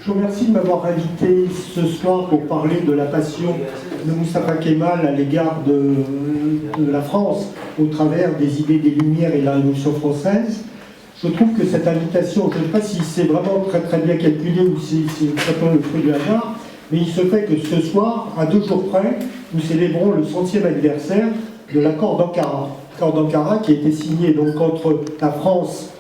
Je vous remercie de m'avoir invité ce soir pour parler de la passion de Moustapha Kemal à l'égard de la France au travers des idées des Lumières et de la Révolution française. Je trouve que cette invitation, je ne sais pas si c'est vraiment très bien calculé ou si c'est simplement le fruit du hasard, mais il se fait que ce soir, à 2 jours près, nous célébrons le 100e anniversaire de l'accord d'Ankara. L'accord d'Ankara qui a été signé donc entre la France,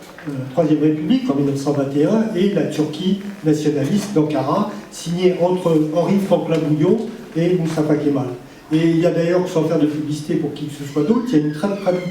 Troisième République en 1921 et la Turquie nationaliste d'Ankara, signé entre Henri Franklin-Bouillon et Moustapha Kemal. Et il y a d'ailleurs, sans faire de publicité pour qui que ce soit d'autre, il y a une très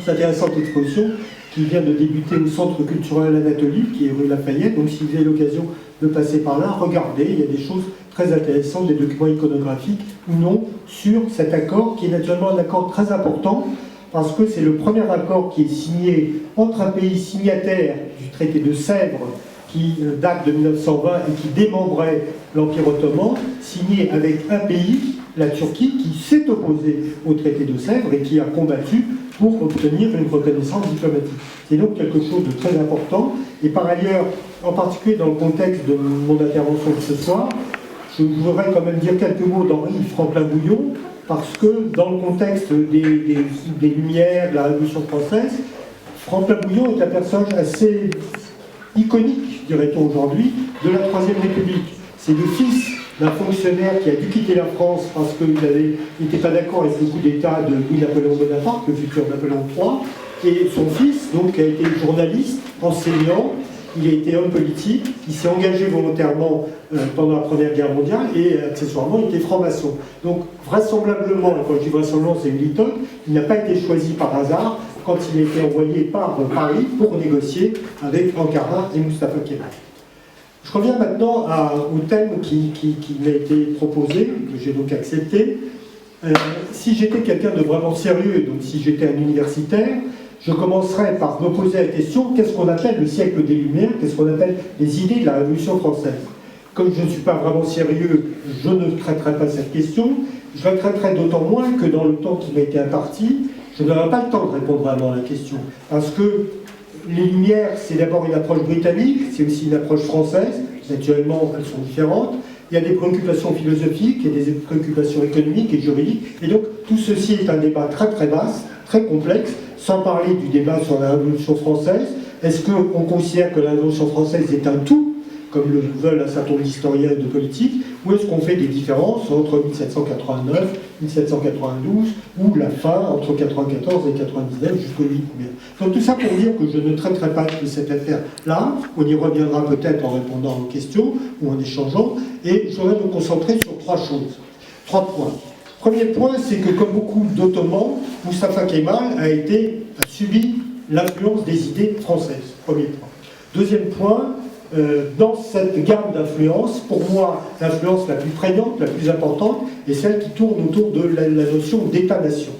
intéressante exposition qui vient de débuter au Centre culturel Anatolie, qui est rue Lafayette. Donc si vous avez l'occasion de passer par là, regardez, il y a des choses très intéressantes, des documents iconographiques ou non, sur cet accord, qui est naturellement un accord très important, parce que c'est le premier accord qui est signé entre un pays signataire du traité de Sèvres, qui date de 1920 et qui démembrait l'Empire ottoman, signé avec un pays, la Turquie, qui s'est opposé au traité de Sèvres et qui a combattu pour obtenir une reconnaissance diplomatique. C'est donc quelque chose de très important. Et par ailleurs, en particulier dans le contexte de mon intervention de ce soir, je voudrais quand même dire quelques mots d'Henri Franklin-Bouillon, parce que dans le contexte des Lumières, de la Révolution française, Franklin-Bouillon est un personnage assez iconique, dirait-on aujourd'hui, de la Troisième République. C'est le fils d'un fonctionnaire qui a dû quitter la France parce qu'il n'était pas d'accord avec le coup d'État de Louis-Napoléon Bonaparte, le futur Napoléon III, et son fils donc, a été journaliste, enseignant, il a été homme politique, il s'est engagé volontairement pendant la Première Guerre mondiale et accessoirement il était franc-maçon. Donc vraisemblablement, et quand je dis vraisemblablement c'est une litote, il n'a pas été choisi par hasard quand il a été envoyé par Paris pour négocier avec Ankara et Moustapha Kemal. Je reviens maintenant au thème qui m'a été proposé, que j'ai donc accepté. Si j'étais quelqu'un de vraiment sérieux, donc si j'étais un universitaire, je commencerai par me poser la question, qu'est-ce qu'on appelle le siècle des Lumières, qu'est-ce qu'on appelle les idées de la Révolution française? Comme je ne suis pas vraiment sérieux, je ne traiterai pas cette question. Je la traiterai d'autant moins que dans le temps qui m'a été imparti, je n'aurai pas le temps de répondre vraiment à la question. Parce que les Lumières, c'est d'abord une approche britannique, c'est aussi une approche française. Naturellement, elles sont différentes. Il y a des préoccupations philosophiques, il y a des préoccupations économiques et juridiques. Et donc, tout ceci est un débat très vaste, très complexe, sans parler du débat sur la Révolution française. Est-ce qu'on considère que la Révolution française est un tout, comme le veulent un certain nombre d'historiens et de politiques, ou est-ce qu'on fait des différences entre 1789, 1792, ou la fin entre 94 et 99 jusqu'au 8 mai. Donc tout ça pour dire que je ne traiterai pas de cette affaire-là, on y reviendra peut-être en répondant aux questions ou en échangeant, et je voudrais me concentrer sur 3 choses, 3 points. Premier point, c'est que comme beaucoup d'Ottomans, Moustapha Kemal a subi l'influence des idées françaises. Premier point. Deuxième point, dans cette gamme d'influences, pour moi, l'influence la plus prégnante, la plus importante, est celle qui tourne autour de la notion d'État-nation.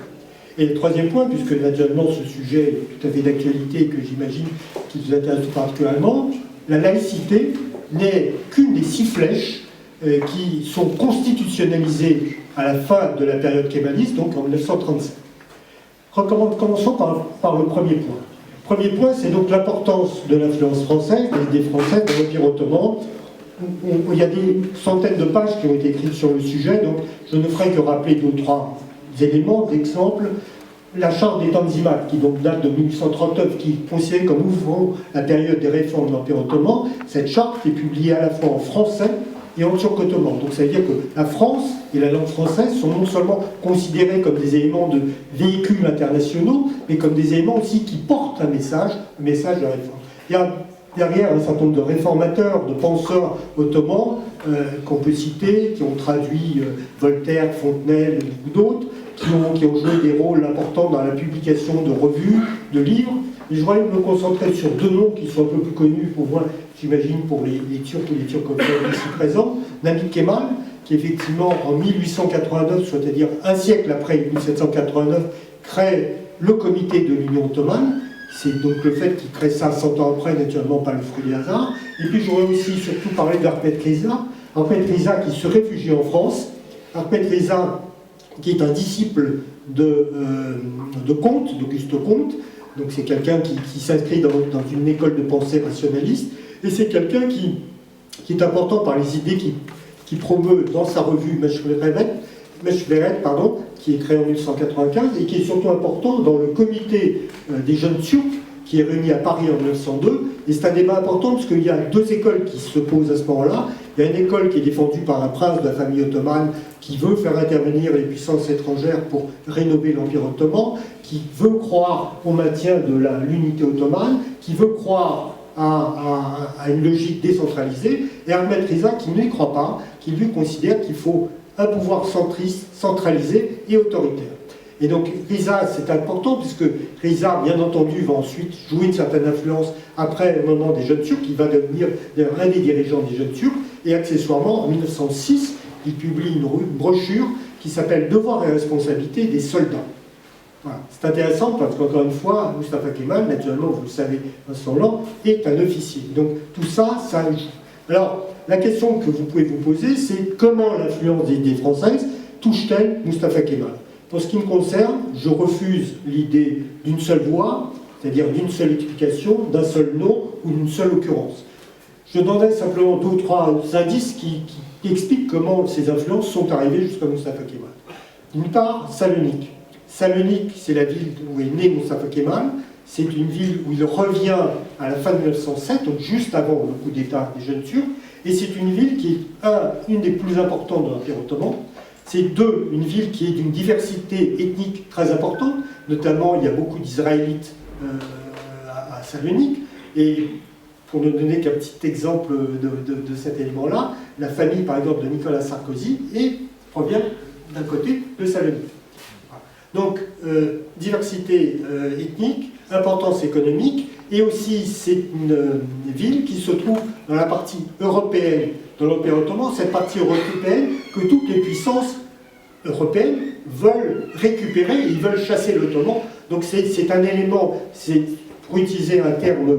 Et le troisième point, puisque naturellement ce sujet est tout à fait d'actualité et que j'imagine qui vous intéresse particulièrement, la laïcité n'est qu'une des 6 flèches qui sont constitutionnalisées à la fin de la période kémaliste, donc en 1937. Commençons par le premier point. Premier point, c'est donc l'importance de l'influence française, des idées françaises dans l'Empire ottoman. Il y a des centaines de pages qui ont été écrites sur le sujet, donc je ne ferai que rappeler 2 ou 3 éléments d'exemple. La charte des Tanzimat, qui donc date de 1839, qui est considérée comme ouvrant la période des réformes de l'Empire ottoman, cette charte est publiée à la fois en français et en turc ottoman. Donc ça veut dire que la France et la langue française sont non seulement considérés comme des éléments de véhicules internationaux, mais comme des éléments aussi qui portent un message de réforme. Il y a derrière un certain nombre de réformateurs, de penseurs ottomans qu'on peut citer, qui ont traduit Voltaire, Fontenelle ou d'autres, qui ont joué des rôles importants dans la publication de revues, de livres. Et je voudrais me concentrer sur 2 noms qui sont un peu plus connus pour moi, j'imagine pour les Turcs ou les Turcophones ici présents. Namık Kemal, qui effectivement en 1889, c'est-à-dire un siècle après 1789, crée le comité de l'Union ottomane. C'est donc le fait qu'il crée ça 100 ans après, naturellement pas le fruit du hasard. Et puis j'aurais aussi surtout parlé d'Ahmed Riza. Ahmed Riza qui se réfugie en France. Ahmed Riza qui est un disciple de Comte, d'Auguste Comte. Donc c'est quelqu'un qui s'inscrit dans une école de pensée rationaliste. Et c'est quelqu'un qui qui est important par les idées qui promeut dans sa revue Meşveret, qui est créée en 1995, et qui est surtout important dans le comité des jeunes turcs, qui est réuni à Paris en 1902. Et c'est un débat important parce qu'il y a deux écoles qui se posent à ce moment-là. Il y a une école qui est défendue par un prince de la famille ottomane qui veut faire intervenir les puissances étrangères pour rénover l'Empire ottoman, qui veut croire au maintien de l'unité ottomane, qui veut croire à une logique décentralisée, et Ahmed Riza qui n'y croit pas, qui lui considère qu'il faut un pouvoir centriste, centralisé et autoritaire. Et donc Riza, c'est important, puisque Riza, bien entendu, va ensuite jouer une certaine influence après le moment des jeunes Turcs, il va devenir un des dirigeants des jeunes Turcs, et accessoirement, en 1906, il publie une brochure qui s'appelle « Devoir et responsabilité des soldats ». Voilà. C'est intéressant parce qu'encore une fois, Mustafa Kemal, naturellement, vous le savez, Vincent Land, est un officier. Donc tout ça, ça joue. Alors, la question que vous pouvez vous poser, c'est comment l'influence des idées françaises touche-t-elle Mustafa Kemal? Pour ce qui me concerne, je refuse l'idée d'une seule voix, c'est-à-dire d'une seule explication, d'un seul nom ou d'une seule occurrence. Je donnerai simplement 2 ou 3 indices qui expliquent comment ces influences sont arrivées jusqu'à Mustafa Kemal. D'une part, Salonique. Salonique, c'est la ville où est né Mustafa Kemal. C'est une ville où il revient à la fin de 1907, donc juste avant le coup d'État des jeunes Turcs. Et c'est une ville qui est une des plus importantes de l'Empire ottoman. C'est une ville qui est d'une diversité ethnique très importante. Notamment, il y a beaucoup d'Israélites à Salonique. Et pour ne donner qu'un petit exemple de cet élément-là, la famille, par exemple, de Nicolas Sarkozy provient d'un côté de Salonique. Donc, diversité ethnique, importance économique, et aussi c'est une ville qui se trouve dans la partie européenne de l'Empire ottoman, cette partie européenne que toutes les puissances européennes veulent récupérer, ils veulent chasser l'ottoman. Donc c'est un élément, pour utiliser un terme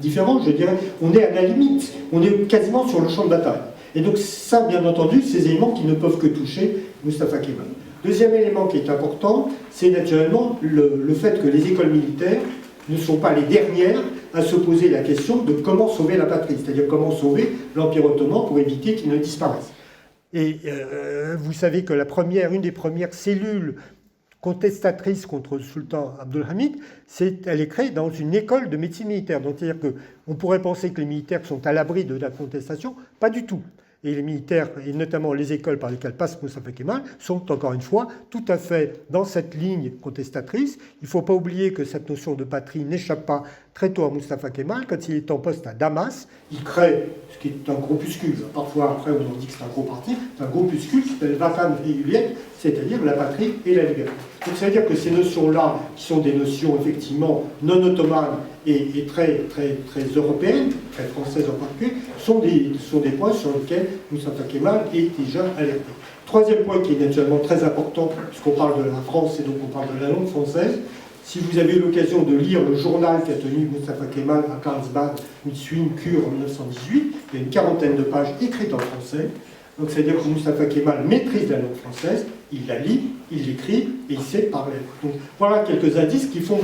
différent, je dirais, on est à la limite, on est quasiment sur le champ de bataille. Et donc ça, bien entendu, ces éléments qui ne peuvent que toucher Mustafa Kemal. Deuxième élément qui est important, c'est naturellement le fait que les écoles militaires ne sont pas les dernières à se poser la question de comment sauver la patrie, c'est-à-dire comment sauver l'Empire ottoman pour éviter qu'il ne disparaisse. Et vous savez que une des premières cellules contestatrices contre le sultan Abdülhamid, elle est créée dans une école de médecine militaire. Donc c'est-à-dire qu'on pourrait penser que les militaires sont à l'abri de la contestation, pas du tout. Et les militaires, et notamment les écoles par lesquelles passe Mustafa Kemal, sont encore une fois tout à fait dans cette ligne contestatrice. Il ne faut pas oublier que cette notion de patrie n'échappe pas très tôt à Mustafa Kemal. Quand il est en poste à Damas, il crée ce qui est un groupuscule. Parfois, après, on dit que c'est un gros parti. C'est un groupuscule qui s'appelle Vatan ve Hürriyet, c'est-à-dire la patrie et la liberté. Donc, ça veut dire que ces notions-là, qui sont des notions effectivement non ottomanes et très européennes, très françaises en particulier, sont des points sur lesquels Mustafa Kemal est déjà alerté. Troisième point qui est naturellement très important, puisqu'on parle de la France et donc on parle de la langue française, si vous avez eu l'occasion de lire le journal qu'a tenu Mustafa Kemal à Karlsbad, Mitswin Kur en 1918, il y a une 40aine de pages écrites en français. Donc c'est-à-dire que Mustafa Kemal maîtrise la langue française, il la lit, il l'écrit et il sait parler. Donc voilà quelques indices qui font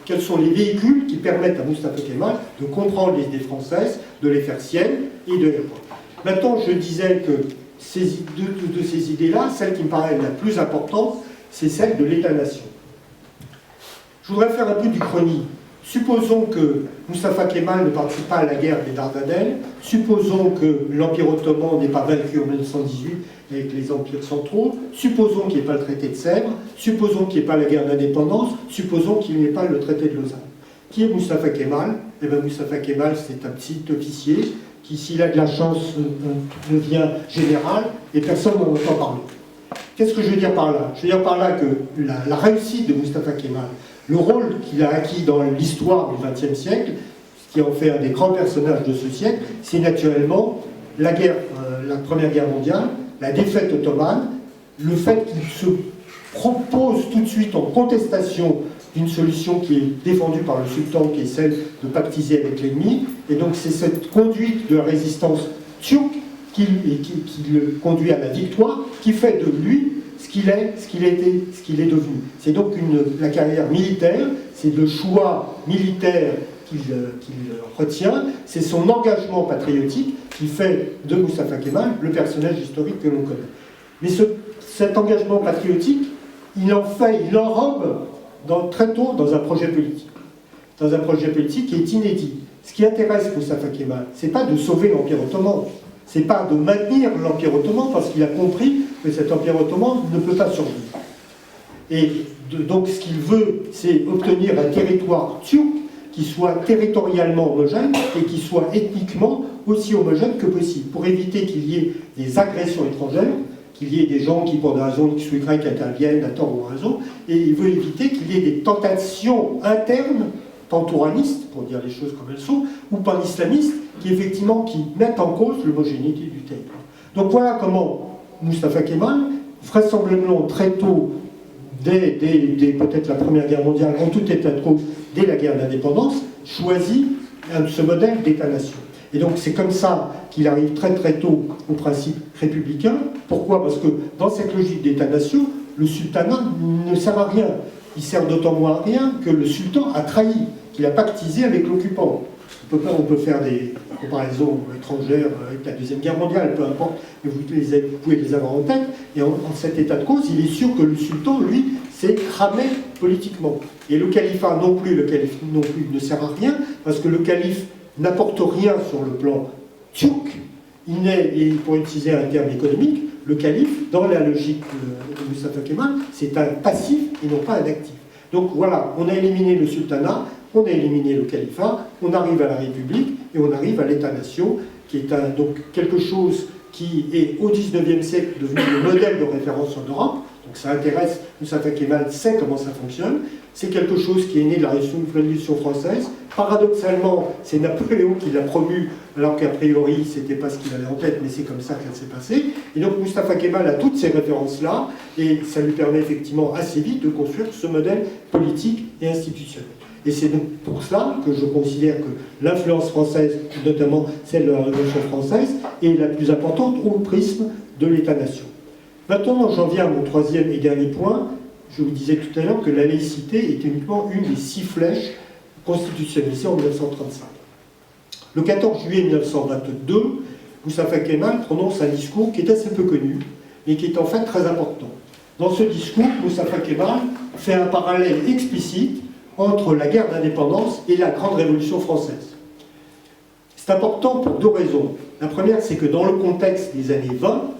quels sont les véhicules qui permettent à Mustafa Kemal de comprendre les idées françaises, de les faire siennes et de les répondre. Maintenant, je disais que de ces idées-là, celle qui me paraît la plus importante, c'est celle de l'État-nation. Je voudrais faire un peu d'Uchronie. Supposons que Mustafa Kemal ne participe pas à la guerre des Dardanelles, supposons que l'Empire ottoman n'est pas vaincu en 1918 avec les empires centraux, supposons qu'il n'y ait pas le traité de Sèvres, supposons qu'il n'y ait pas la guerre d'indépendance, supposons qu'il n'y ait pas le traité de Lausanne. Qui est Mustafa Kemal? Eh bien, Mustafa Kemal, c'est un petit officier qui, s'il a de la chance, devient général et personne n'en entend parler. Qu'est-ce que je veux dire par là? Je veux dire par là que la réussite de Mustafa Kemal, le rôle qu'il a acquis dans l'histoire du XXe siècle, ce qui en fait un des grands personnages de ce siècle, c'est naturellement la Première Guerre mondiale, la défaite ottomane, le fait qu'il se propose tout de suite en contestation d'une solution qui est défendue par le sultan, qui est celle de pactiser avec l'ennemi, et donc c'est cette conduite de la résistance turque qui le conduit à la victoire, qui fait de lui ce qu'il est, ce qu'il a été, ce qu'il est devenu. C'est donc la carrière militaire, c'est le choix militaire qu'il retient, c'est son engagement patriotique qui fait de Moustapha Kemal le personnage historique que l'on connaît. Mais cet engagement patriotique, il l'enrobe très tôt dans un projet politique. Dans un projet politique qui est inédit. Ce qui intéresse Moustapha Kemal, c'est pas de sauver l'Empire ottoman, c'est pas de maintenir l'Empire ottoman, parce qu'il a compris que cet Empire ottoman ne peut pas survivre. Et donc ce qu'il veut, c'est obtenir un territoire turc qui soit territorialement homogène et qui soit ethniquement aussi homogène que possible, pour éviter qu'il y ait des agressions étrangères, qu'il y ait des gens qui, pour des raisons X ou Y, interviennent à tort ou à raison, et il veut éviter qu'il y ait des tentations internes, pantouranistes, pour dire les choses comme elles sont, ou pan-islamistes, qui effectivement qui mettent en cause l'homogénéité du territoire. Donc voilà comment Moustapha Kemal, vraisemblablement très tôt, dès peut-être la Première Guerre mondiale, en tout état de cause, dès la guerre d'indépendance, choisit ce modèle d'État-nation. Et donc c'est comme ça qu'il arrive très très tôt au principe républicain. Pourquoi? Parce que dans cette logique d'État-nation, le sultanat ne sert à rien. Il sert d'autant moins à rien que le sultan a trahi, qu'il a pactisé avec l'occupant. On peut faire des comparaisons étrangères avec la Deuxième Guerre mondiale, peu importe, mais vous pouvez les avoir en tête. Et en cet état de cause, il est sûr que le sultan, lui, s'est cramé politiquement. Et le califat non plus, ne sert à rien, parce que le calife n'apporte rien sur le plan turc. Il est, et pour utiliser un terme économique, le calife, dans la logique de Moustapha Kemal, c'est un passif et non pas un actif. Donc voilà, on a éliminé le sultanat, on a éliminé le califat, on arrive à la République et on arrive à l'État-nation, qui est donc quelque chose qui est au XIXe siècle devenu le modèle de référence en Europe. Donc ça intéresse, Moustapha Kemal sait comment ça fonctionne. C'est quelque chose qui est né de la Révolution française. Paradoxalement, c'est Napoléon qui l'a promu, alors qu'a priori, c'était pas ce qu'il avait en tête, mais c'est comme ça que ça s'est passé. Et donc Moustapha Kemal a toutes ces références-là, et ça lui permet effectivement assez vite de construire ce modèle politique et institutionnel. Et c'est donc pour cela que je considère que l'influence française, notamment celle de la Révolution française, est la plus importante au prisme de l'État-nation. Maintenant, j'en viens à mon troisième et dernier point. Je vous disais tout à l'heure que la laïcité est uniquement une des 6 flèches constitutionnalisées en 1935. Le 14 juillet 1922, Moustapha Kemal prononce un discours qui est assez peu connu, mais qui est en fait très important. Dans ce discours, Moustapha Kemal fait un parallèle explicite entre la guerre d'indépendance et la grande révolution française. C'est important pour 2 raisons. La première, c'est que dans le contexte des années 20,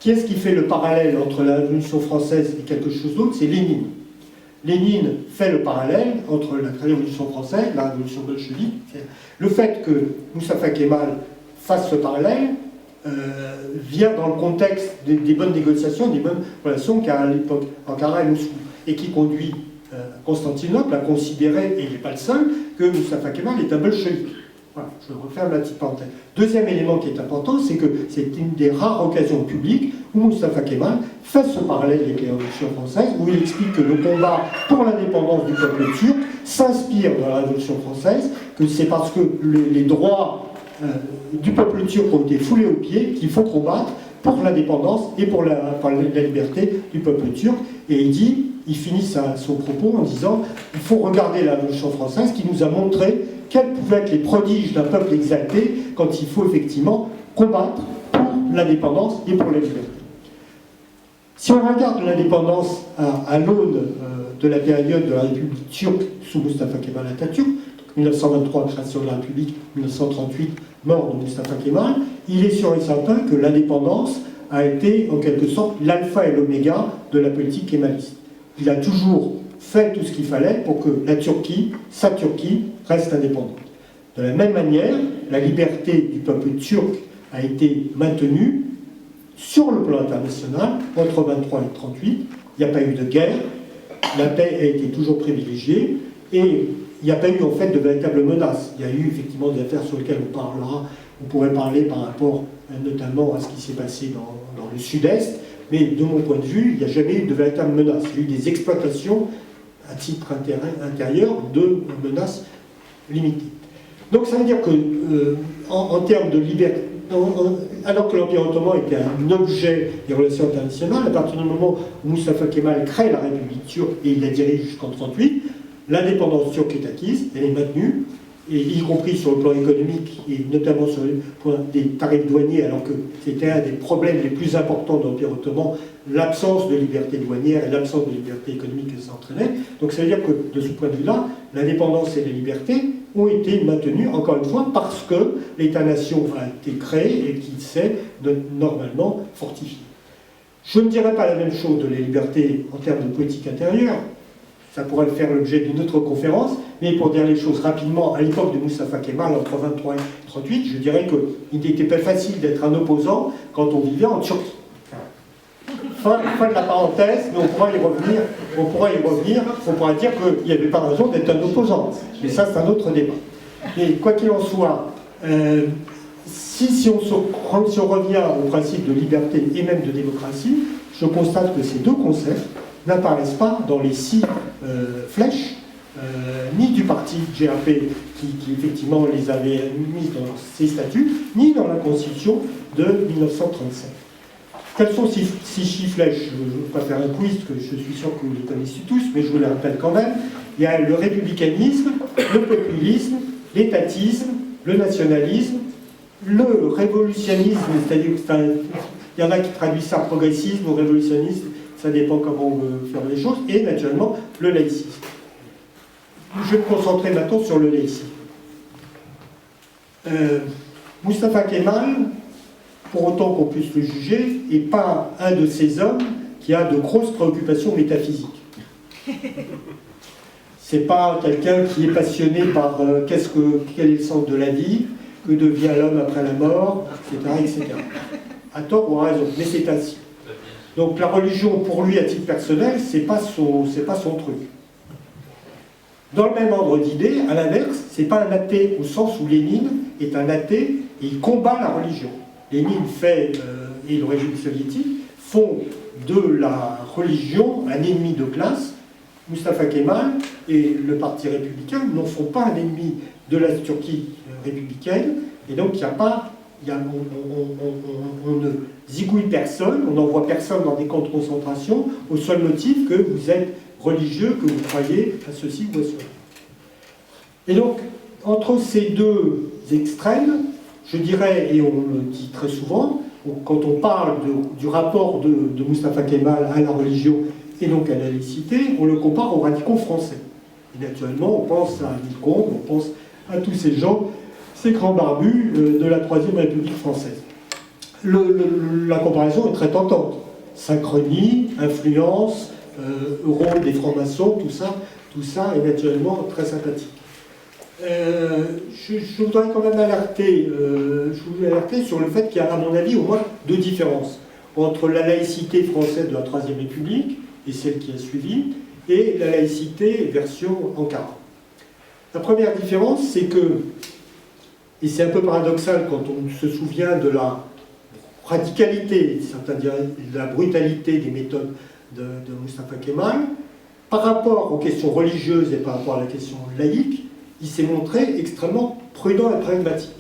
qui est-ce qui fait le parallèle entre la Révolution française et quelque chose d'autre? C'est Lénine. Lénine fait le parallèle entre la Révolution française et la Révolution bolchevique. Le fait que Moustapha Kemal fasse ce parallèle vient dans le contexte des bonnes négociations, des bonnes relations qu'a à l'époque Ankara et Moscou, et qui conduit Constantinople à considérer, et il n'est pas le seul, que Moustapha Kemal est un bolchevique. Voilà, je referme la petite parenthèse. Deuxième élément qui est important, c'est que c'est une des rares occasions publiques où Moustapha Kemal fait ce parallèle avec les révolutions françaises, où il explique que le combat pour l'indépendance du peuple turc s'inspire de la Révolution française, que c'est parce que les droits du peuple turc ont été foulés aux pieds qu'il faut combattre pour l'indépendance et pour la liberté du peuple turc. Et il finit son propos en disant « Il faut regarder la Révolution française qui nous a montré quels pouvaient être les prodiges d'un peuple exalté quand il faut effectivement combattre pour l'indépendance et pour la liberté. » Si on regarde l'indépendance à l'aune de la période de la République turque sous Mustafa Kemal Atatürk, 1923, création de la République, 1938, mort de Mustafa Kemal, il est sûr et certain que l'indépendance a été en quelque sorte l'alpha et l'oméga de la politique kémaliste. Il a toujours fait tout ce qu'il fallait pour que la Turquie, sa Turquie, reste indépendante. De la même manière, la liberté du peuple turc a été maintenue sur le plan international entre 1923 et 1938. Il n'y a pas eu de guerre, la paix a été toujours privilégiée et il n'y a pas eu en fait de véritables menaces. Il y a eu effectivement des affaires sur lesquelles on pourrait parler par rapport notamment à ce qui s'est passé dans le sud-est, mais de mon point de vue, il n'y a jamais eu de véritables menaces. Il y a eu des exploitations à titre intérieur de menaces limitées. Donc ça veut dire que en termes de liberté, alors que l'Empire ottoman était un objet des relations internationales, à partir du moment où Mustafa Kemal crée la République turque et il la dirige jusqu'en 1938, l'indépendance turque est acquise, elle est maintenue, et y compris sur le plan économique, et notamment sur le point des tarifs douaniers, alors que c'était un des problèmes les plus importants de l'Empire ottoman, l'absence de liberté douanière et l'absence de liberté économique que ça entraînait. Donc ça veut dire que, de ce point de vue-là, l'indépendance et la liberté ont été maintenues, encore une fois, parce que l'État-nation a été créé et qu'il s'est normalement fortifié. Je ne dirais pas la même chose de la liberté en termes de politique intérieure, ça pourrait faire l'objet d'une autre conférence, mais pour dire les choses rapidement, à l'époque de Mustafa Kemal, entre 1923 et 1938, je dirais qu'il n'était pas facile d'être un opposant quand on vivait en Turquie. Fin de la parenthèse, mais on pourra y revenir, on pourra dire qu'il n'y avait pas raison d'être un opposant. Mais ça, c'est un autre débat. Mais quoi qu'il en soit, si on revient au principe de liberté et même de démocratie, je constate que ces deux concepts n'apparaissent pas dans les 6 flèches, ni du parti GAP qui effectivement les avait mises dans ses statuts, ni dans la Constitution de 1937. Quelles sont ces 6 flèches? Je ne vais pas faire un quiz, que je suis sûr que vous les connaissez tous, mais je vous les rappelle quand même. Il y a le républicanisme, le populisme, l'étatisme, le nationalisme, le révolutionnisme, c'est-à-dire il y en a qui traduisent ça progressisme ou révolutionnisme, ça dépend comment on veut faire les choses, et naturellement le laïcisme. Je vais me concentrer maintenant sur le laïcisme. Mustafa Kemal, pour autant qu'on puisse le juger, n'est pas un de ces hommes qui a de grosses préoccupations métaphysiques. C'est pas quelqu'un qui est passionné par quel est le sens de la vie, que devient l'homme après la mort, etc., etc. À tort ou à raison, mais c'est ainsi. Donc la religion, pour lui, à titre personnel, c'est pas son truc. Dans le même ordre d'idées, à l'inverse, c'est pas un athée au sens où Lénine est un athée et il combat la religion. Lénine et le régime soviétique font de la religion un ennemi de classe. Mustafa Kemal et le Parti républicain n'en font pas un ennemi de la Turquie républicaine, et donc on ne zigouille personne, on n'envoie personne dans des camps de concentration au seul motif que vous êtes religieux, que vous croyez à ceci ou à cela. Et donc, entre ces deux extrêmes, je dirais, et on le dit très souvent, quand on parle du rapport de Mustafa Kemal à la religion et donc à la laïcité, on le compare aux radicaux français. Et naturellement, on pense à Nicombe, on pense à tous ces gens, ces grands barbus de la Troisième République française. La comparaison est très tentante. Synchronie, influence, rôle des francs-maçons, tout ça est naturellement très sympathique. Je voudrais quand même alerter sur le fait qu'il y a, à mon avis, au moins 2 différences entre la laïcité française de la Troisième République et celle qui a suivi, et la laïcité version Ankara. La première différence, c'est que, et c'est un peu paradoxal quand on se souvient de la radicalité, certains diraient de la brutalité des méthodes de Mustafa Kemal, par rapport aux questions religieuses et par rapport à la question laïque, il s'est montré extrêmement prudent et pragmatique.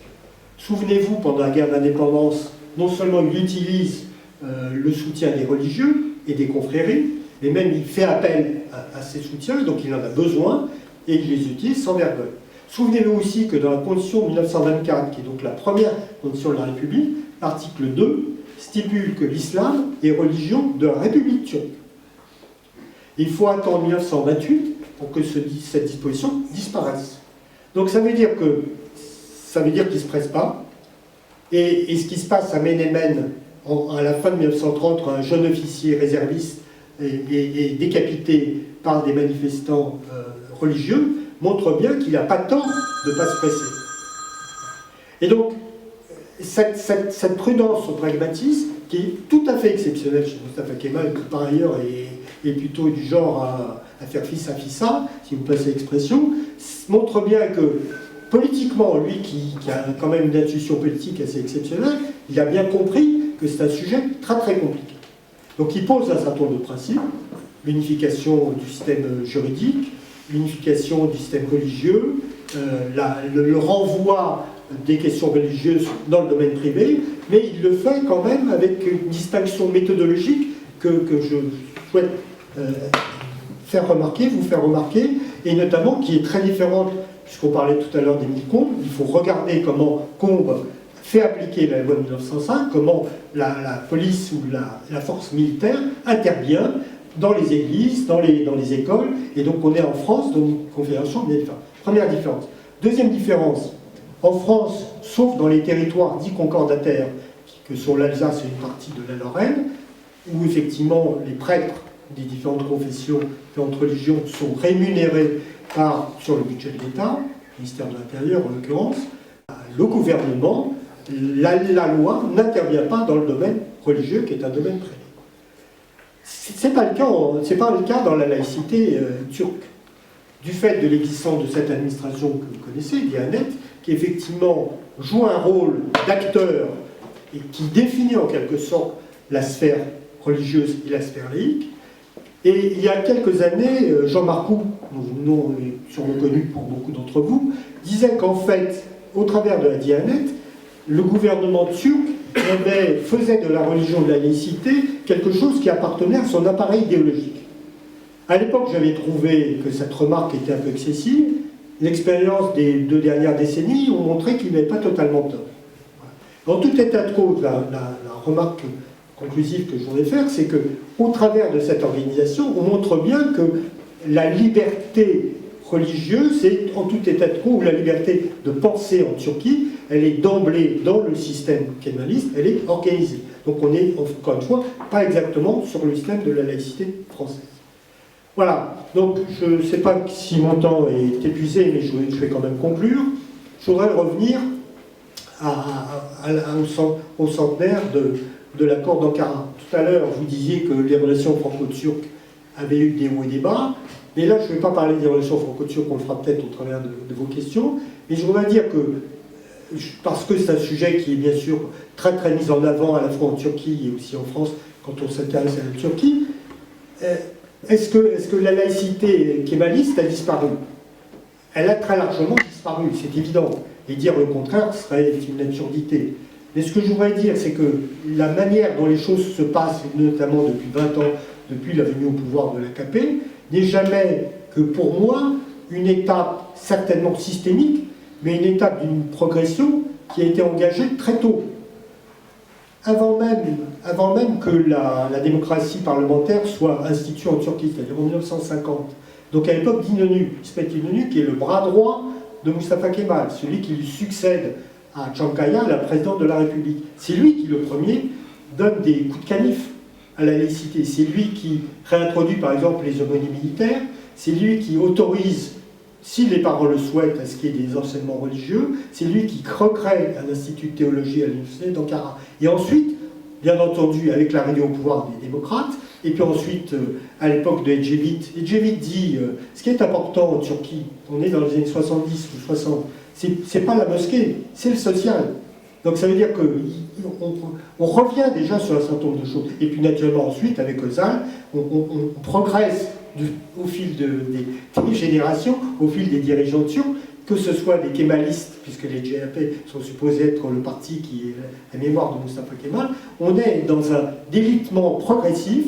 Souvenez-vous, pendant la guerre d'indépendance, non seulement il utilise le soutien des religieux et des confréries, mais même il fait appel à ces soutiens, donc il en a besoin, et il les utilise sans vergogne. Souvenez-vous aussi que dans la Constitution de 1924, qui est donc la première Constitution de la République, l'article 2 stipule que l'islam est religion de la République turque. Il faut attendre 1928 pour que cette disposition disparaisse. Donc ça veut dire qu'il ne se presse pas, et ce qui se passe à Ménémène à la fin de 1930, quand un jeune officier réserviste est décapité par des manifestants religieux, montre bien qu'il n'a pas tort de ne pas se presser. Et donc, cette prudence, ce pragmatisme, qui est tout à fait exceptionnel chez Mustafa Kemal, qui par ailleurs est plutôt du genre à faire fils à fissa, si vous passez l'expression, montre bien que, politiquement, lui qui a quand même une intuition politique assez exceptionnelle, il a bien compris que c'est un sujet très très compliqué. Donc il pose un certain nombre de principes, l'unification du système juridique, l'unification du système religieux, le renvoi des questions religieuses dans le domaine privé, mais il le fait quand même avec une distinction méthodologique que je souhaite vous faire remarquer, et notamment qui est très différente, puisqu'on parlait tout à l'heure d'Émile Combes. Il faut regarder comment Combes fait appliquer la loi de 1905, comment la police ou la force militaire intervient dans les églises, dans les écoles, et donc on est en France dans une confédération bien différente. Première différence. Deuxième différence, en France, sauf dans les territoires dits concordataires, que sont l'Alsace et une partie de la Lorraine, où effectivement les prêtres des différentes confessions, différentes religions sont rémunérés sur le budget de l'État, le ministère de l'Intérieur en l'occurrence, le gouvernement, la loi n'intervient pas dans le domaine religieux qui est un domaine privé. Ce n'est pas le cas dans la laïcité turque. Du fait de l'existence de cette administration que vous connaissez, Diyanet, qui effectivement joue un rôle d'acteur et qui définit en quelque sorte la sphère religieuse et la sphère laïque. Et il y a quelques années, Jean Marcoux, dont nom est sûrement connu pour beaucoup d'entre vous, disait qu'en fait, au travers de la Diyanet, le gouvernement turc faisait de la religion de la laïcité quelque chose qui appartenait à son appareil idéologique. À l'époque, j'avais trouvé que cette remarque était un peu excessive. L'expérience des 2 dernières décennies ont montré qu'il n'avait pas totalement tort. Dans tout état de cause, la remarque conclusive que je voudrais faire, c'est qu'au travers de cette organisation, on montre bien que la liberté religieuse, c'est en tout état de cause, la liberté de penser en Turquie, elle est d'emblée dans le système kémaliste, elle est organisée. Donc on est, encore une fois, pas exactement sur le système de la laïcité française. Voilà, donc je ne sais pas si mon temps est épuisé, mais je vais quand même conclure. Je voudrais revenir au centenaire de l'accord d'Ankara. Tout à l'heure, vous disiez que les relations franco-turques avaient eu des hauts et des bas, mais là, je ne vais pas parler des relations franco-turques, on le fera peut-être au travers de vos questions, mais je voudrais dire que, parce que c'est un sujet qui est bien sûr très très mis en avant à la fois en Turquie et aussi en France, quand on s'intéresse à la Turquie, est-ce que la laïcité kémaliste a disparu? Elle a très largement disparu, c'est évident. Et dire le contraire serait une absurdité. Mais ce que je voudrais dire, c'est que la manière dont les choses se passent, notamment depuis 20 ans, depuis la venue au pouvoir de l'AKP, n'est jamais que pour moi une étape certainement systémique, mais une étape d'une progression qui a été engagée très tôt. Avant même que la démocratie parlementaire soit instituée en Turquie, c'est-à-dire en 1950. Donc à l'époque d'Inönü, İsmet İnönü, qui est le bras droit de Mustafa Kemal, celui qui lui succède à Çankaya, la présidente de la République. C'est lui qui, le premier, donne des coups de canif à la laïcité. C'est lui qui réintroduit, par exemple, les aumôniers militaires. C'est lui qui autorise, si les parents le souhaitent, à ce qu'il y ait des enseignements religieux. C'est lui qui recrée un institut de théologie à l'université d'Ankara. Et ensuite, bien entendu, avec l'arrivée au pouvoir des démocrates, et puis ensuite, à l'époque de Ecevit dit, ce qui est important en Turquie, on est dans les années 70 ou 60, c'est pas la mosquée, c'est le social. Donc ça veut dire qu'on revient déjà sur un certain nombre de choses. Et puis naturellement ensuite, avec Özal, on progresse au fil des générations, au fil des dirigeants turcs, que ce soit des kémalistes, puisque les CHP sont supposés être le parti qui est la mémoire de Mustafa Kemal, on est dans un délitement progressif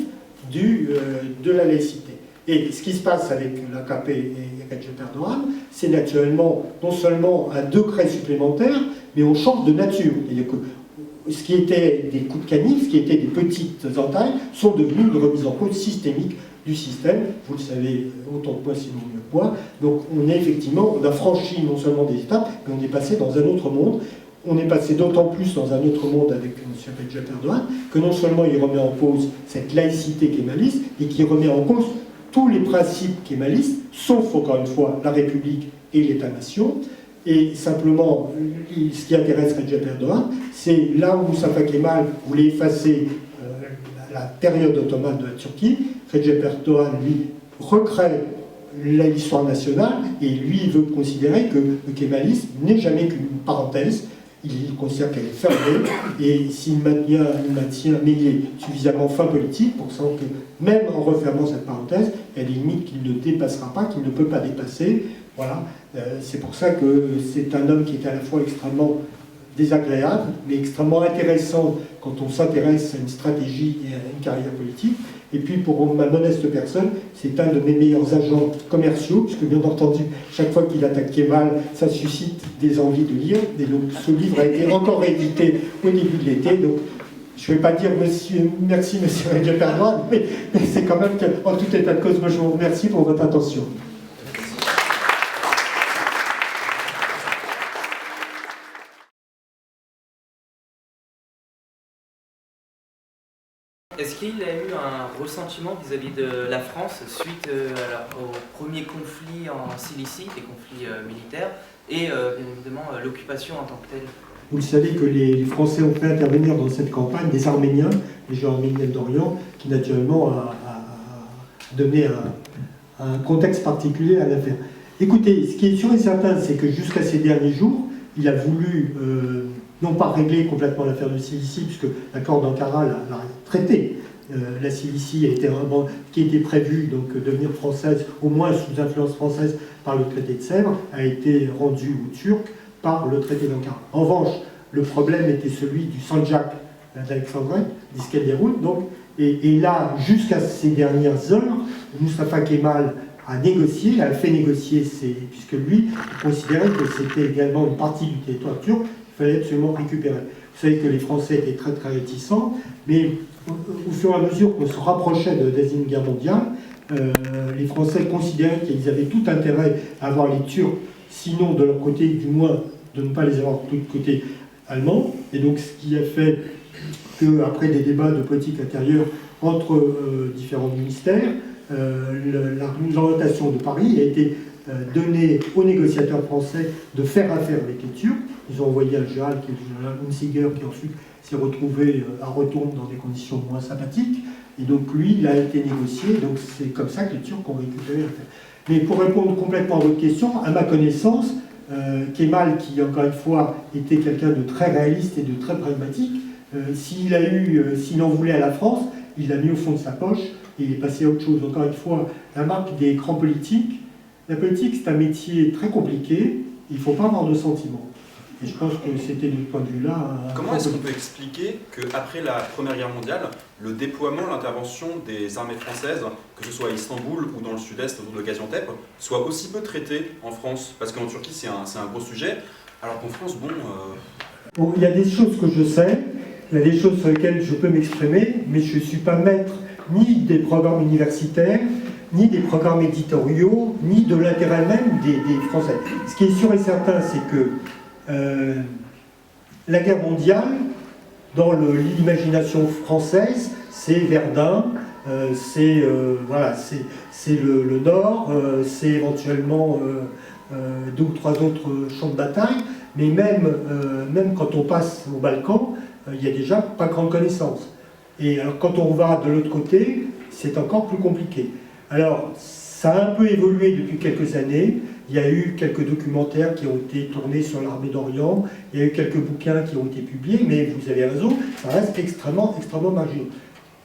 de la laïcité. Et ce qui se passe avec l'AKP et Recep Erdogan, c'est naturellement non seulement un degré supplémentaire, mais on change de nature. C'est-à-dire que ce qui était des coups de canif, ce qui était des petites entailles, sont devenus une remise en cause systémique du système, vous le savez autant que moi, sinon mieux que moi. Donc on a franchi non seulement des étapes, mais on est passé dans un autre monde. On est passé d'autant plus dans un autre monde avec M. Recep Erdogan, que non seulement il remet en cause cette laïcité kémaliste, et qui remet en cause tous les principes kémalistes, sauf encore une fois la République et l'État-nation. Et simplement, ce qui intéresse Recep Erdogan, c'est là où Mustafa Kemal voulait effacer la période ottomane de la Turquie, Recep Erdogan, lui, recrée l'histoire nationale, et lui, il veut considérer que le kémalisme n'est jamais qu'une parenthèse. Il considère qu'elle est fermée, et s'il maintient, mais il est suffisamment fin politique pour savoir que même en refermant cette parenthèse, il y a des limites qu'il ne dépassera pas, qu'il ne peut pas dépasser, Voilà, c'est pour ça que c'est un homme qui est à la fois extrêmement désagréable, mais extrêmement intéressant quand on s'intéresse à une stratégie et à une carrière politique. Et puis pour ma modeste personne, c'est un de mes meilleurs agents commerciaux, puisque bien entendu, chaque fois qu'il attaque Kemal, ça suscite des envies de lire. Et donc ce livre a été encore édité au début de l'été. Donc je ne vais pas dire merci monsieur Régnier-Perdouan, mais c'est quand même en tout état de cause, moi je vous remercie pour votre attention. Est-ce qu'il a eu un ressentiment vis-à-vis de la France suite au premier conflit en Cilicie, des conflits militaires, et bien évidemment l'occupation en tant que telle? Vous le savez que les Français ont fait intervenir dans cette campagne des Arméniens, les gens arméniens d'Orient, qui naturellement a donné un contexte particulier à l'affaire. Écoutez, ce qui est sûr et certain, c'est que jusqu'à ces derniers jours, il a voulu non pas régler complètement l'affaire de Cilicie, puisque l'accord d'Ankara l'a traité. La Cilicie qui était prévue donc devenir française, au moins sous influence française par le traité de Sèvres, a été rendue aux Turcs par le traité d'Ankara. En revanche, le problème était celui du Sanjak d'Alexandrie, d'Iskenderun, donc, et là, jusqu'à ces dernières heures, Mustafa Kemal a négocié, a fait négocier, puisque lui considérait que c'était également une partie du territoire turc qu'il fallait absolument récupérer. Vous savez que les Français étaient très très réticents, mais au fur et à mesure qu'on se rapprochait de la Deuxième Guerre mondiale, les Français considéraient qu'ils avaient tout intérêt à avoir les Turcs, sinon de leur côté, du moins de ne pas les avoir du côté allemand. Et donc ce qui a fait qu'après des débats de politique intérieure entre différents ministères, l'orientation de Paris a été donnée aux négociateurs français de faire affaire avec les Turcs. Ils ont envoyé un général qui est le général Hunziger, qui ensuite s'est retrouvé à Retourne dans des conditions moins sympathiques. Et donc lui, il a été négocié, donc c'est comme ça que les Turcs ont récupéré l'affaire. Mais pour répondre complètement à votre question, à ma connaissance, Kemal, qui encore une fois était quelqu'un de très réaliste et de très pragmatique, s'il en voulait à la France, il l'a mis au fond de sa poche et il est passé à autre chose. Encore une fois, la marque des grands politiques, la politique c'est un métier très compliqué, il ne faut pas avoir de sentiments. Et je pense que c'était de ce point de vue-là... Comment est-ce qu'on peut expliquer qu'après la Première Guerre mondiale, le déploiement, l'intervention des armées françaises, que ce soit à Istanbul ou dans le sud-est autour de Gaziantep, soit aussi peu traité en France? Parce qu'en Turquie, c'est un gros sujet, alors qu'en France, Bon, il y a des choses que je sais, il y a des choses sur lesquelles je peux m'exprimer, mais je ne suis pas maître ni des programmes universitaires, ni des programmes éditoriaux, ni de l'intérêt même des Français. Ce qui est sûr et certain, c'est que la guerre mondiale, dans l'imagination française, c'est Verdun, c'est le Nord, c'est éventuellement deux ou trois autres champs de bataille, mais même quand on passe au Balkan, il n'y a déjà pas grande connaissance. Et alors quand on va de l'autre côté, c'est encore plus compliqué. Alors, ça a un peu évolué depuis quelques années. Il y a eu quelques documentaires qui ont été tournés sur l'armée d'Orient, il y a eu quelques bouquins qui ont été publiés, mais vous avez raison, ça reste extrêmement, extrêmement marginal.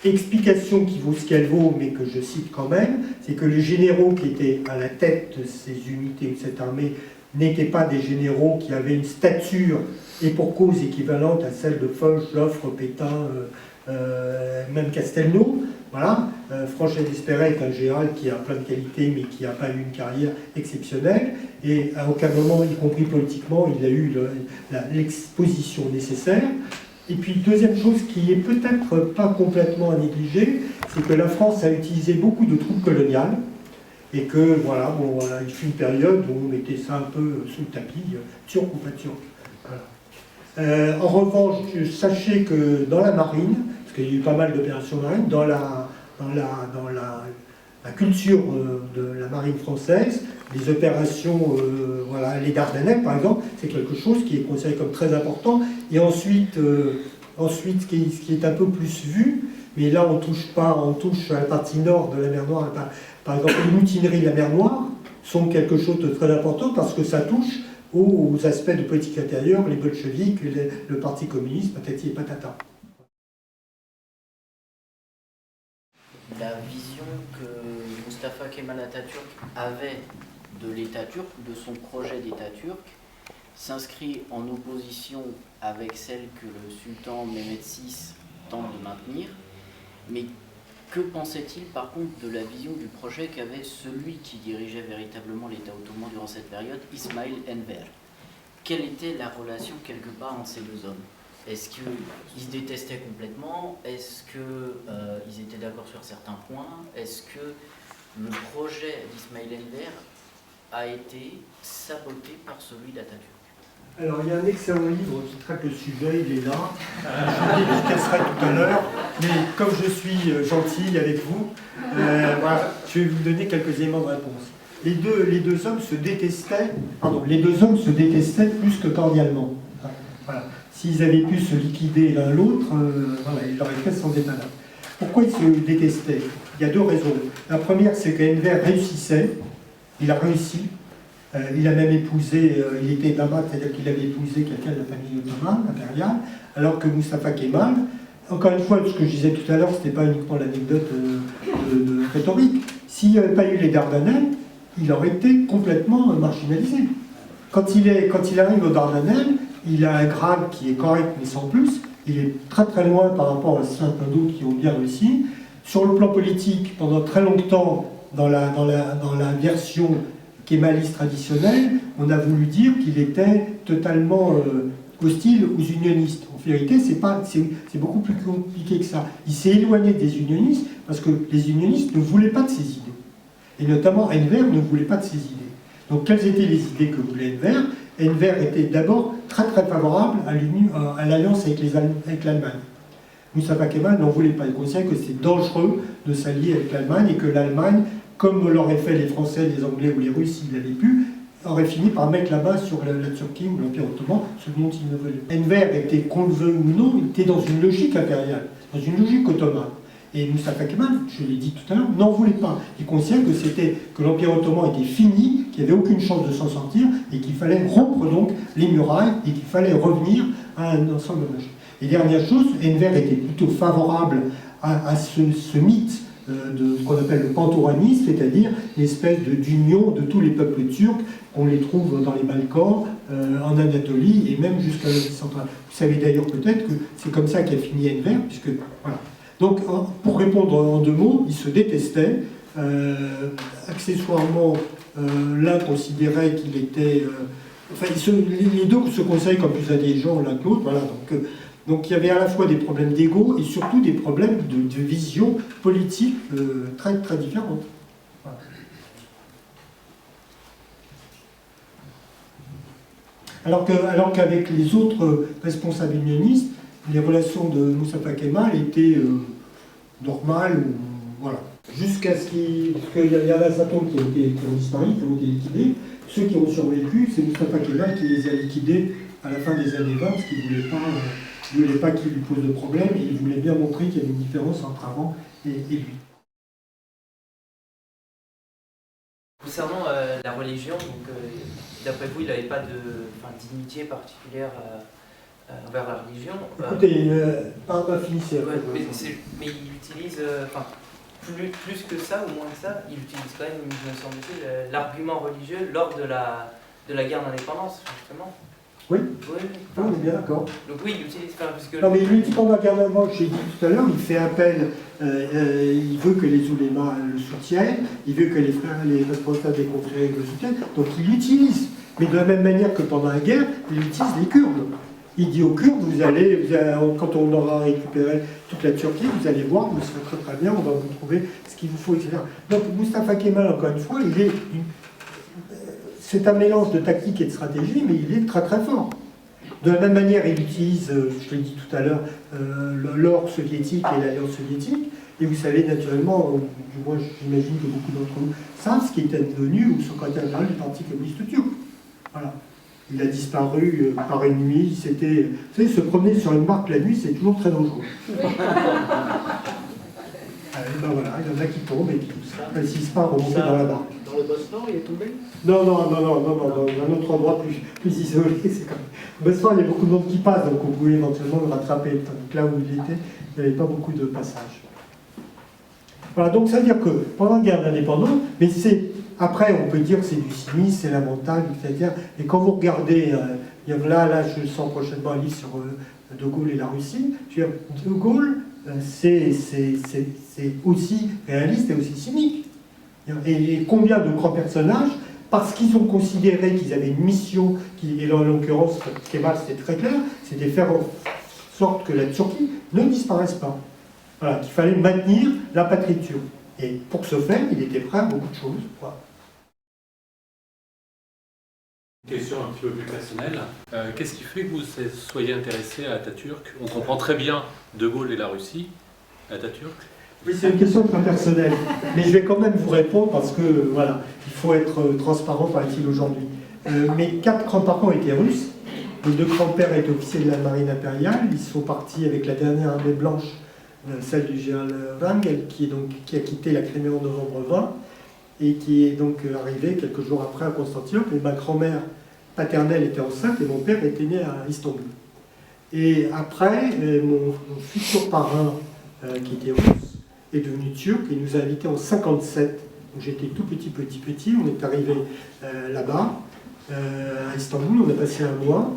Explication qui vaut ce qu'elle vaut, mais que je cite quand même, c'est que les généraux qui étaient à la tête de ces unités ou de cette armée n'étaient pas des généraux qui avaient une stature et pour cause équivalente à celle de Foch, Joffre, Pétain, même Castelnau. Voilà, Franchet d'Espéret est un général qui a plein de qualités mais qui n'a pas eu une carrière exceptionnelle et à aucun moment, y compris politiquement, il a eu l'exposition nécessaire. Et puis deuxième chose qui est peut-être pas complètement à négliger, c'est que la France a utilisé beaucoup de troupes coloniales et que voilà, il fut une période où on mettait ça un peu sous le tapis, turc ou pas turc. Voilà. En revanche, sachez que dans la marine, parce qu'il y a eu pas mal d'opérations marines, dans la culture de la marine française, les opérations, les Dardanelles par exemple, c'est quelque chose qui est considéré comme très important. Et ensuite, ce qui est un peu plus vu, mais là on touche à la partie nord de la mer Noire. Par exemple, les mutineries de la mer Noire sont quelque chose de très important parce que ça touche aux aspects de politique intérieure, les bolcheviks, le parti communiste, patati et patata. La vision que Mustafa Kemal Atatürk avait de l'État turc, de son projet d'État turc, s'inscrit en opposition avec celle que le sultan Mehmed VI tente de maintenir. Mais que pensait-il par contre de la vision du projet qu'avait celui qui dirigeait véritablement l'État ottoman durant cette période, Ismail Enver? Quelle était la relation quelque part entre ces deux hommes? Est-ce qu'ils se détestaient complètement? Est-ce qu'ils étaient d'accord sur certains points? Est-ce que le projet d'Ismail Enver a été saboté par celui d'Atatürk? Alors, il y a un excellent livre qui traite le sujet, il est là. Je l'expliquerai tout à l'heure, mais comme je suis gentil avec vous, voilà, je vais vous donner quelques éléments de réponse. Les deux hommes se détestaient, plus que cordialement. Voilà. S'ils avaient pu se liquider l'un l'autre, voilà, ils l'auraient fait sans état d'âme. Pourquoi ils se détestaient? Il y a deux raisons. La première, c'est qu'Enver réussissait, il a réussi. Il a même épousé, il était damad, c'est-à-dire qu'il avait épousé quelqu'un de la famille ottomane, impériale, alors que Mustafa Kemal, encore une fois, ce que je disais tout à l'heure, ce n'était pas uniquement l'anecdote de rhétorique. S'il n'y avait pas eu les Dardanelles, il aurait été complètement marginalisé. Quand il arrive aux Dardanelles, il a un grade qui est correct, mais sans plus. Il est très très loin par rapport à certains d'autres qui ont bien réussi. Sur le plan politique, pendant très longtemps, dans la version kémaliste traditionnel, on a voulu dire qu'il était totalement hostile aux unionistes. En vérité, c'est beaucoup plus compliqué que ça. Il s'est éloigné des unionistes parce que les unionistes ne voulaient pas de ses idées. Et notamment, Enver ne voulait pas de ses idées. Donc, quelles étaient les idées que voulait Enver? Enver était d'abord très très favorable à l'alliance avec l'Allemagne. Mustafa Kemal n'en voulait pas. Il considérait que c'est dangereux de s'allier avec l'Allemagne et que l'Allemagne, comme l'auraient fait les Français, les Anglais ou les Russes s'ils l'avaient pu, aurait fini par mettre la main sur la Turquie ou l'Empire ottoman, ce dont ils ne voulaient pas. Enver était, qu'on le veuille ou non, il était dans une logique impériale, dans une logique ottomane. Et Mustafa Kemal, je l'ai dit tout à l'heure, n'en voulait pas. Il considérait que l'Empire ottoman était fini, qu'il n'y avait aucune chance de s'en sortir, et qu'il fallait rompre donc les murailles, et qu'il fallait revenir à un ensemble de logiques. Et dernière chose, Enver était plutôt favorable à ce mythe de qu'on appelle le pantouranisme, c'est-à-dire l'espèce d'union de tous les peuples turcs, qu'on les trouve dans les Balkans, en Anatolie et même jusqu'à l'Asie centrale. Vous savez d'ailleurs peut-être que c'est comme ça qu'a fini Enver, puisque voilà. Donc, pour répondre en deux mots, ils se détestaient. Accessoirement, l'un considérait qu'il était... les deux se conseillent comme plus intelligents l'un que l'autre. Voilà, donc il y avait à la fois des problèmes d'ego et surtout des problèmes de vision politique très, très différentes. Voilà. Alors qu'avec les autres responsables unionistes, les relations de Mustafa Kemal étaient normales, voilà. Jusqu'à ce qu'il y a un certain nombre qui ont disparu, qui ont été liquidés. Ceux qui ont survécu, c'est Mustafa Kemal qui les a liquidés à la fin des années 20, parce qu'il ne voulait pas qu'il lui pose de problème, et il voulait bien montrer qu'il y avait une différence entre avant et lui. Concernant la religion, d'après vous, il n'avait pas d'inimitié particulière envers la religion. Écoutez, finissez. Mais il utilise, plus que ça ou moins que ça, il utilise quand même, me semble-t-il, l'argument religieux lors de la guerre d'indépendance, justement. Oui, oui, on est bien d'accord. Donc oui, il utilise... Non, mais il lui dit pendant la guerre d'indépendance, j'ai dit tout à l'heure, il fait appel, il veut que les oulémas le soutiennent, il veut que les responsables des confréries le soutiennent, donc il l'utilise. Mais de la même manière que pendant la guerre, il utilise les Kurdes. Il dit aux Kurdes, quand on aura récupéré toute la Turquie, vous allez voir, vous serez très très bien, on va vous trouver ce qu'il vous faut, etc. Donc Mustafa Kemal, encore une fois, c'est un mélange de tactique et de stratégie, mais il est très très fort. De la même manière, il utilise, je l'ai dit tout à l'heure, l'or soviétique et l'alliance soviétique. Et vous savez naturellement, moi j'imagine que beaucoup d'entre vous savent ce qui était devenu au secrétaire général du Parti communiste turc. Voilà. Il a disparu par une nuit. Vous savez, se promener sur une marque la nuit, c'est toujours très dangereux. Ben voilà, il y en a qui tombent et qui réussissent pas à remonter dans la barque. Dans le Bosphore, il est tombé? Non, dans un autre endroit plus isolé. Au Bosphore, il y a beaucoup de monde qui passe, donc on pouvait éventuellement le rattraper. Donc là où il était, il n'y avait pas beaucoup de passages. Voilà, donc ça veut dire que pendant la guerre d'indépendance, mais c'est Après, on peut dire que c'est du cynisme, c'est lamentable, etc. Et quand vous regardez, là, je sors prochainement un livre sur De Gaulle et la Russie. Je veux dire, De Gaulle, c'est aussi réaliste et aussi cynique. Et combien de grands personnages, parce qu'ils ont considéré qu'ils avaient une mission, et en l'occurrence, Kemal, c'était très clair, c'était faire en sorte que la Turquie ne disparaisse pas. Voilà, qu'il fallait maintenir la patrie turque. Et pour ce faire, il était prêt à beaucoup de choses. Voilà. Question un petit peu plus personnelle. Qu'est-ce qui fait que vous soyez intéressé à Atatürk? On comprend très bien De Gaulle et la Russie. Atatürk? Oui, c'est une question très personnelle. Mais je vais quand même vous répondre parce que, voilà, il faut être transparent, paraît-il, aujourd'hui. Mes 4 grands-parents étaient russes. Mes 2 grands-pères étaient officiers de la marine impériale. Ils sont partis avec la dernière armée blanche, celle du général Wrangel, qui a quitté la Crimée en novembre 20 et qui est donc arrivé quelques jours après à Constantinople. Et ma grand-mère paternelle était enceinte et mon père était né à Istanbul. Et après, mon futur parrain, qui était russe, est devenu turc et nous a invités en 57. J'étais tout petit, on est arrivé là-bas, à Istanbul, on a passé un mois.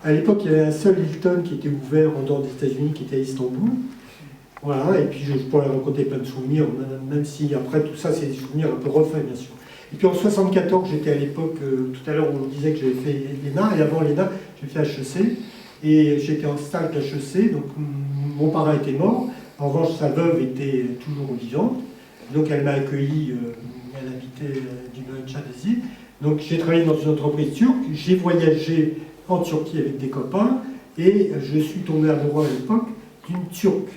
À l'époque, il y avait un seul Hilton qui était ouvert en dehors des États-Unis, qui était à Istanbul. Voilà, et puis je pourrais raconter plein de souvenirs, même si après tout ça, c'est des souvenirs un peu refaits, bien sûr. Et puis en 74, j'étais à l'époque, tout à l'heure on disait que j'avais fait l'ENA, et avant l'ENA, j'ai fait HEC, et j'étais en stage d'HEC, donc mon parrain était mort, en revanche sa veuve était toujours vivante, donc elle m'a accueilli, elle habitait du Tchadésie, donc j'ai travaillé dans une entreprise turque, j'ai voyagé en Turquie avec des copains, et je suis tombé amoureux à l'époque d'une Turque,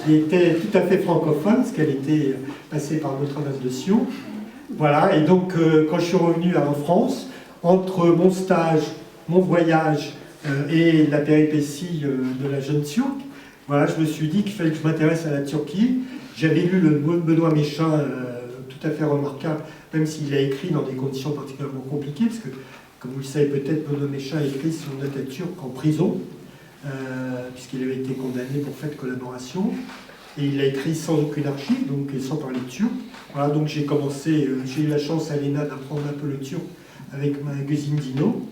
qui était tout à fait francophone, parce qu'elle était passée par notre base de Sion. Voilà, et donc quand je suis revenu en France, entre mon stage, mon voyage et la péripétie de la jeune Turque, voilà, je me suis dit qu'il fallait que je m'intéresse à la Turquie. J'avais lu le Benoît Méchain, tout à fait remarquable, même s'il a écrit dans des conditions particulièrement compliquées, parce que, comme vous le savez peut-être, Benoît Méchain a écrit sur Atatürk en prison, puisqu'il avait été condamné pour fait de collaboration, et il a écrit sans aucune archive, donc sans parler de turc. Voilà, donc j'ai commencé, j'ai eu la chance à l'ENA d'apprendre un peu le turc avec ma Gözüm Dino.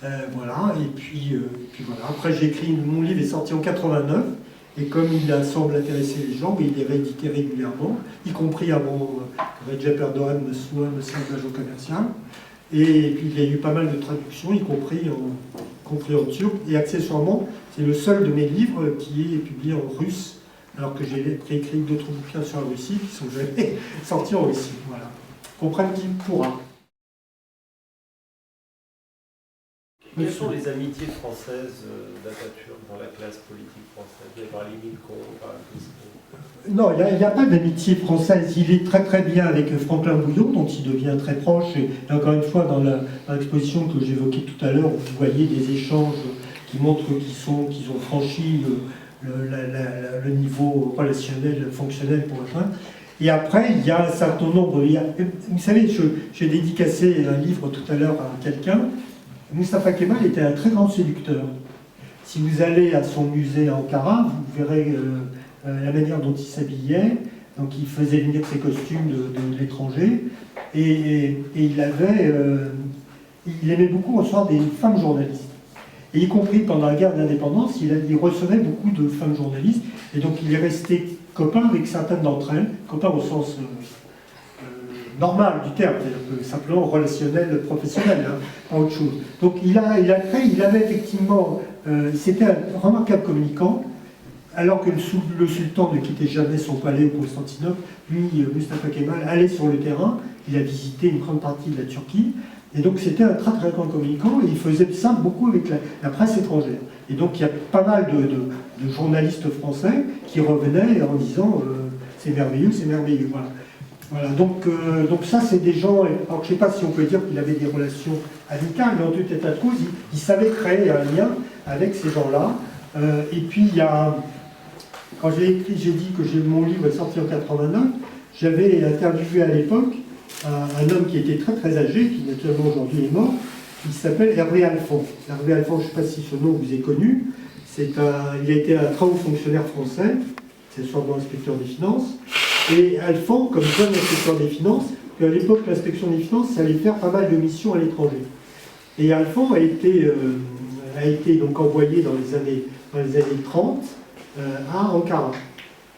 Voilà, et puis voilà. Après j'ai écrit, mon livre est sorti en 89, et comme il semble intéresser les gens, il est réédité régulièrement, y compris avant que Recep Erdogan ne soit agent commercial. Et puis il y a eu pas mal de traductions, y compris en turc. Et accessoirement, c'est le seul de mes livres qui est publié en russe, alors que j'ai écrit d'autres bouquins sur la Russie qui sont jamais sortis en Russie. Voilà. Comprenne qui pourra. Quelles sont les amitiés françaises d'Atatürk dans la classe politique française? Vous avez parlé Milko, par exemple. Non, il n'y a pas d'amitié française. Il est très très bien avec Franklin Bouillon, dont il devient très proche. Et encore une fois, dans l'exposition que j'évoquais tout à l'heure, vous voyez des échanges qui montrent qu'ils ont franchi le niveau relationnel, fonctionnel pour atteindre. Et après, il y a un certain nombre... Vous savez, j'ai dédicacé un livre tout à l'heure à quelqu'un. Mustafa Kemal était un très grand séducteur. Si vous allez à son musée à Ankara, vous verrez la manière dont il s'habillait. Donc il faisait venir ses costumes de l'étranger. Et il aimait beaucoup recevoir des femmes journalistes. Et y compris pendant la guerre d'indépendance, il recevait beaucoup de femmes journalistes. Et donc il est resté copain avec certaines d'entre elles, copain au sens normal du terme, simplement relationnel, professionnel, hein, pas autre chose. Donc il avait effectivement, c'était un remarquable communicant, alors que le sultan ne quittait jamais son palais au Constantinople. Lui, Mustafa Kemal, allait sur le terrain, il a visité une grande partie de la Turquie, et donc c'était un très très grand communicant, et il faisait ça beaucoup avec la presse étrangère. Et donc il y a pas mal de journalistes français qui revenaient en disant c'est merveilleux, voilà. Voilà, donc ça c'est des gens, alors je ne sais pas si on peut dire qu'il avait des relations amicales, mais en tout état de cause, il savait créer un lien avec ces gens-là. Et puis il y a, quand j'ai dit que mon livre est sorti en 89, j'avais interviewé à l'époque un homme qui était très très âgé, qui naturellement aujourd'hui est mort, qui s'appelle Hervé Alphand. Hervé Alphand, je ne sais pas si ce nom vous est connu, il a été un très haut fonctionnaire français, c'est sûrement inspecteur des finances. Et Alphand, comme jeune inspecteur des finances, qu'à l'époque, l'inspection des finances allait faire pas mal de missions à l'étranger. Et Alphand a été donc envoyé dans les années 30 à Ankara.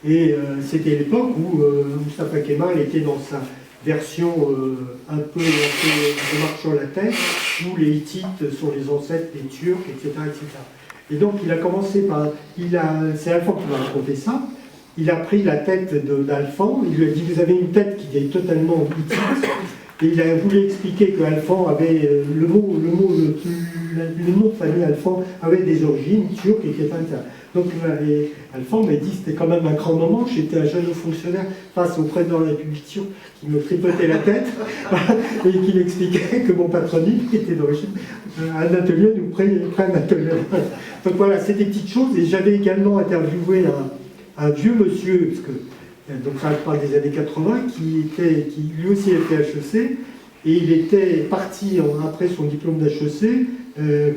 Et c'était l'époque où Mustafa Kemal était dans sa version un peu de marche sur la tête, où les Hittites sont les ancêtres des Turcs, etc. etc. Et donc il a commencé par... C'est Alphand qui m'a raconté ça. Il a pris la tête d'Alphand, il lui a dit « Vous avez une tête qui est totalement hittite ». Et il a voulu expliquer que Alphand avait le nom de famille Alphand avait des origines turques, etc. Donc Alphand m'a dit c'était quand même un grand moment. J'étais un jeune fonctionnaire face au président de la République turque qui me tripotait la tête et qui m'expliquait que mon patronyme était d'origine anatolienne ou pré-anatolienne. Donc voilà, c'est des petites choses. Et j'avais également interviewé un vieux monsieur, parce que donc ça parle des années 80, qui lui aussi était HEC, et il était parti après son diplôme d'HEC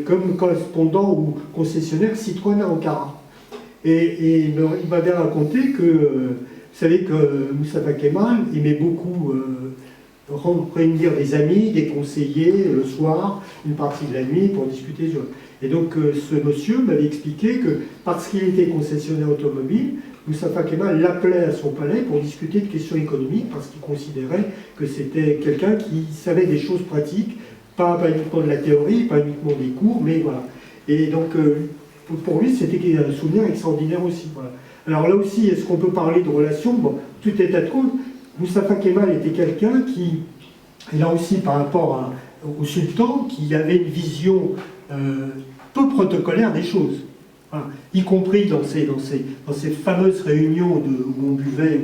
comme correspondant ou concessionnaire Citroën à Ankara. Et il m'avait raconté que, vous savez que Mustafa Kemal aimait beaucoup réunir des amis, des conseillers le soir, une partie de la nuit pour discuter. Et donc ce monsieur m'avait expliqué que parce qu'il était concessionnaire automobile, Mustafa Kemal l'appelait à son palais pour discuter de questions économiques parce qu'il considérait que c'était quelqu'un qui savait des choses pratiques, pas uniquement de la théorie, pas uniquement des cours, mais voilà. Et donc pour lui c'était un souvenir extraordinaire aussi. Voilà. Alors là aussi, est-ce qu'on peut parler de relations? Bon, tout est à compte. Mustafa Kemal était quelqu'un qui, et là aussi par rapport au sultan, qui avait une vision peu protocolaire des choses. Voilà. Y compris dans ces fameuses réunions où on buvait,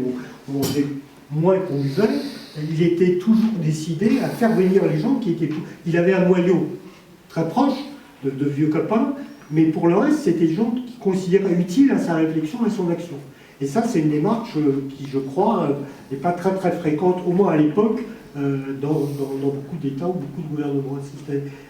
où on faisait moins qu'on buvait, il était toujours décidé à faire venir les gens qui étaient... Il avait un noyau très proche de vieux copains, mais pour le reste, c'était des gens qui considéraient utile à sa réflexion et à son action. Et ça, c'est une démarche qui, je crois, n'est pas très très fréquente, au moins à l'époque, dans beaucoup d'États ou beaucoup de gouvernements.